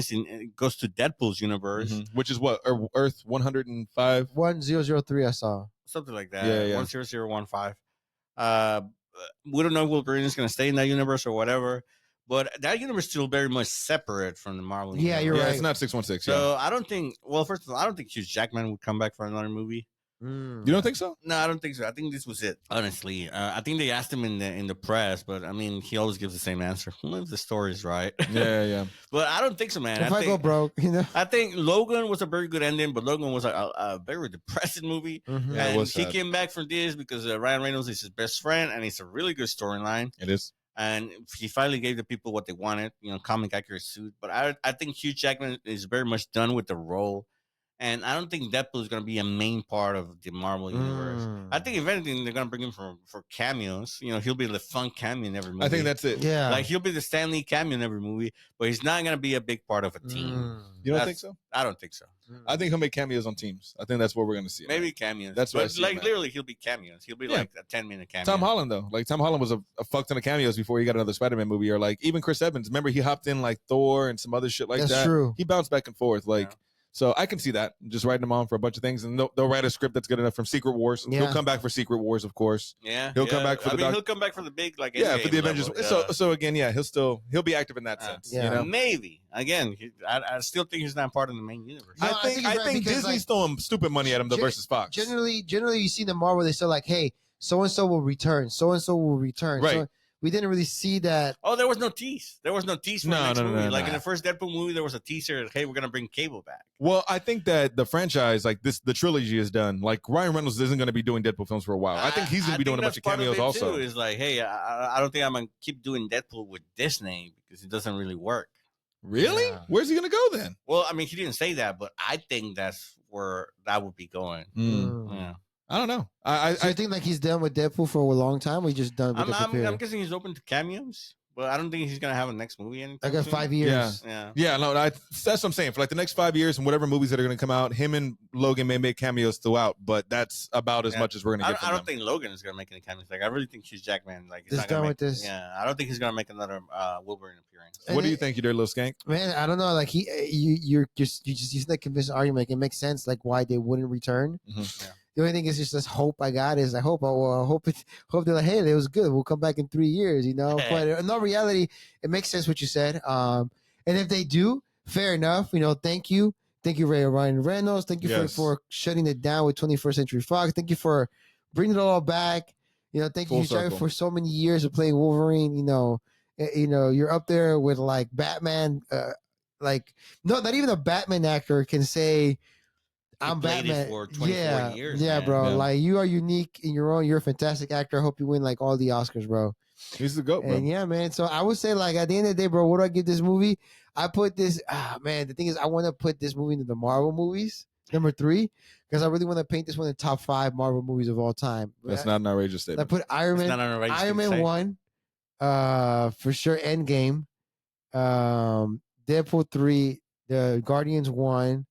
goes to Deadpool's universe, Mhm. Which is what Earth 105. 1003 I saw. something like that. Yeah, yeah. 10015. We don't know if Wolverine is going to stay in that universe or whatever, but that universe is still very much separate from the Marvel. Yeah, universe. you're Yeah, right. it's not 616. So I don't think. Well, first of all, I don't think Hugh Jackman would come back for another movie. Mm. You don't think so? No, I don't think so. I think this was it. Honestly, I think they asked him in the press, but I mean, he always gives the same answer. Well, if the story's right. Yeah, yeah. But I don't think so, man. If I go broke, you know. I think Logan was a very good ending, but Logan was a very depressing movie. Mhm. Yeah, it And was he sad. came back from this because Ryan Reynolds is his best friend, and it's a really good storyline. It is. And he finally gave the people what they wanted, comic accurate suit. But I think Hugh Jackman is very much done with the role. And I don't think Deadpool is going to be a main part of the Marvel universe. I think if anything, they're going to bring him for cameos. You know, he'll be the fun cameo in every movie. I think that's it. Yeah. Like he'll be the Stan Lee cameo in every movie, but he's not going to be a big part of a team. You don't think so? I don't think so. I think he'll make cameos on teams. I think that's what we're going to see. Maybe cameos. That's what I but see, like man. literally, he'll be cameos. He'll be like a 10-minute cameo. Tom Holland though, like Tom Holland was a fuck ton of cameos before he got another Spider-Man movie, or like even Chris Evans. Remember he hopped in like Thor and some other shit like That's that. true. He bounced back and forth, like. Yeah. So I can see that, just writing him on for a bunch of things, and they'll write a script that's good enough from Secret Wars. Yeah. He'll come back for Secret Wars, of course. Yeah, He'll come back for the he'll come back for the big like for the Avengers. level, So again, yeah, he'll be active in that sense. Yeah. You know, maybe again. I still think he's not part of the main universe. No, I think you're right, because, Disney's like, throwing stupid money at him versus Fox. Generally, you see the Marvel, they say like, hey, so and so will return. So and so will return. Right. So we didn't really see that. Oh, there was no tease. There was no tease for No, the next no, movie. no, Like no. in the first Deadpool movie, there was a teaser. Hey, we're gonna bring Cable back. Well, I think that the franchise, like the trilogy is done. Like Ryan Reynolds isn't going to be doing Deadpool films for a while. I think he's going to be doing a bunch of cameos also. Is like, hey, I don't think I'm gonna keep doing Deadpool with this name because it doesn't really work. Really? Yeah. Where's he going to go then? Well, I mean, he didn't say that, but I think that's where that would be going. Yeah. I don't know. So you think like he's done with Deadpool for a long time? Or he's just done with I'm guessing he's open to cameos, but I don't think he's gonna have a next movie anytime I got soon. 5 years. Yeah. Yeah, no, that's what I'm saying. For like the next 5 years and whatever movies that are going to come out, him and Logan may make cameos throughout, but that's about as Yeah. much as we're going to get from I don't them. think Logan is gonna make any cameos. Like I really think Hugh Jackman, like he's Just not gonna done make, with this. Yeah, I don't think he's gonna make another Wolverine appearance. And What do you it- think, you dirty little skank? Man, I don't know. Like you're just using that convincing argument. Like, it makes sense. Like why they wouldn't return. Mhm. Yeah. The only thing is just this hope I got is I hope they're like, hey, it was good. We'll come back in 3 years, you know. But in all reality, it makes sense what you said. And if they do, fair enough. You know, thank you, Ryan Reynolds. Thank you Yes. for shutting it down with 21st Century Fox. Thank you for bringing it all back. You know, thank Full you, Hugh Jackman, circle. for so many years of playing Wolverine. You know, you're up there with like Batman. Like, no, not even a Batman actor can say, I'm played it Batman. for 24 years, yeah, man. bro. Yeah. Like you are unique in your own. You're a fantastic actor. I hope you win like all the Oscars, bro. He's the GOAT, bro. And yeah, man. So I would say like at the end of the day, bro, what do I give this movie? I put this. Man, the thing is, I want to put this movie into the Marvel movies, number 3, because I really want to paint this one in the top 5 Marvel movies of all time. That's not an outrageous I statement. put Iron It's Man. not an outrageous Iron thing to Man say. 1, for sure. Endgame. Deadpool 3. The Guardians 1.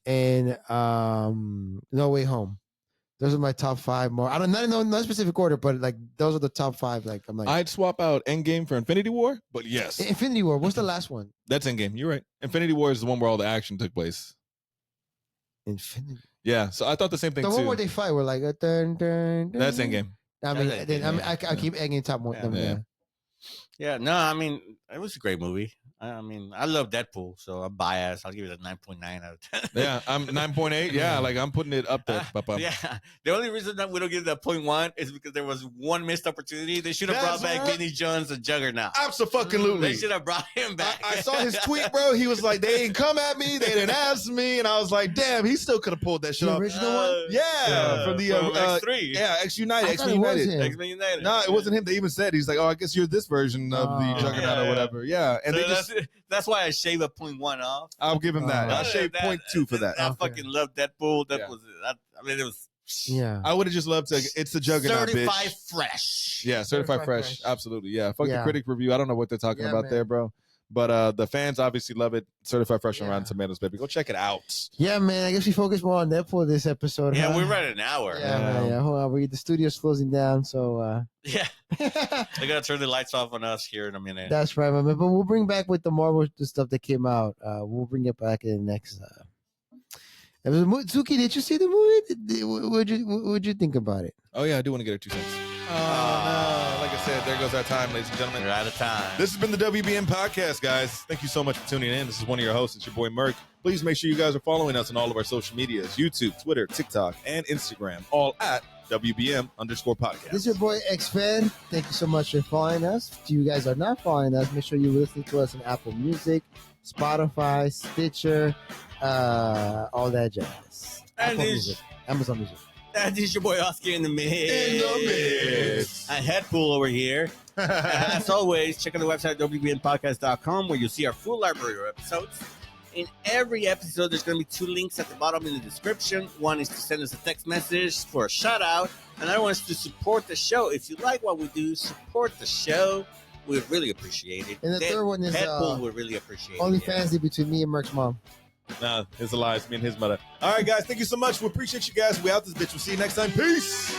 And No Way Home. Those are my top 5 more. I don't know no specific order, but like those are the top 5. Like I'm like I'd swap out Endgame for Infinity War, but yes, Infinity War. What's the last one? that's Endgame. You're right. Infinity War is the one where all the action took place. Infinity. Yeah, so I thought the same thing The too. one where they fight, were like dun, dun, dun. That's Endgame. I mean, That's then, Endgame, I keep Endgame top 1. Yeah. Yeah. Yeah, no, I mean, it was a great movie. I mean, I love Deadpool, so I'm biased. I'll give it a 9.9 out of 10. Yeah, I'm 9.8. Yeah, like I'm putting it up there. Yeah, the only reason that we don't give that 0.1 is because there was one missed opportunity. They should have brought That's back right. Vinny Jones, the Juggernaut. Absolutely. They should have brought him back. I saw his tweet, bro. He was like, "They didn't come at me. They didn't ask me," and I was like, "Damn, he still could have pulled that shit The off." original one? Yeah, from the X3. yeah, X United, I X thought it was United. him. X-Men United. No, it wasn't him. They even said he's like, "Oh, I guess you're this version of the Oh. Juggernaut or Yeah. whatever." Yeah, and So they just. that's why I shave a 0.1 off. I'll give him that. Oh. I'll shave 0.2 for that. I Okay. fucking love Deadpool. That Yeah. was, I mean, it was Yeah. I would have just loved to. It's the Juggernaut, certified bitch. fresh. Yeah, certified Certified fresh. fresh. Absolutely. Yeah. Fuck the Yeah. critic review. I don't know what they're talking Yeah, about man. there, bro. But the fans obviously love it. Certified fresh on Yeah. Rotten Tomatoes, baby. Go check it out. Yeah, man. I guess we focus more on Deadpool this episode. Yeah, huh? we're right at an hour. Yeah, man. Yeah. Hold on. The studio's closing down, so Yeah. They're gonna turn the lights off on us here in a minute. that's right, my man. But we'll bring back with the Marvel the stuff that came out. We'll bring it back in the next. Suki, did you see the movie? What'd you think about it? Oh, yeah. I do want to get her 2 cents. Oh, no. Like I said, there goes our time, ladies and gentlemen. We're out of time. This has been the WBM podcast, guys. Thank you so much for tuning in. This is one of your hosts. It's your boy, Merc. Please make sure you guys are following us on all of our social medias, YouTube, Twitter, TikTok, and Instagram, all at WBM_podcast. This is your boy X-Fed. Thank you so much for following us. If you guys are not following us, make sure you listen to us on Apple Music, Spotify, Stitcher, all that jazz. And Apple this- Music, Amazon Music. That is your boy Oscar in the mix. In the mix. And Headpool over here. As always, check out the website WBNpodcast.com where you'll see our full library of episodes. In every episode, there's going to be 2 links at the bottom in the description. One is to send us a text message for a shout out. Another one is to support the show. If you like what we do, support the show. We'd really appreciate it. And the third one is Podpool would really appreciate it. OnlyFans between me and Merc's mom. Nah, it's a lie. It's me and his mother. All right, guys. Thank you so much. We appreciate you guys. We out this bitch. We'll see you next time. Peace.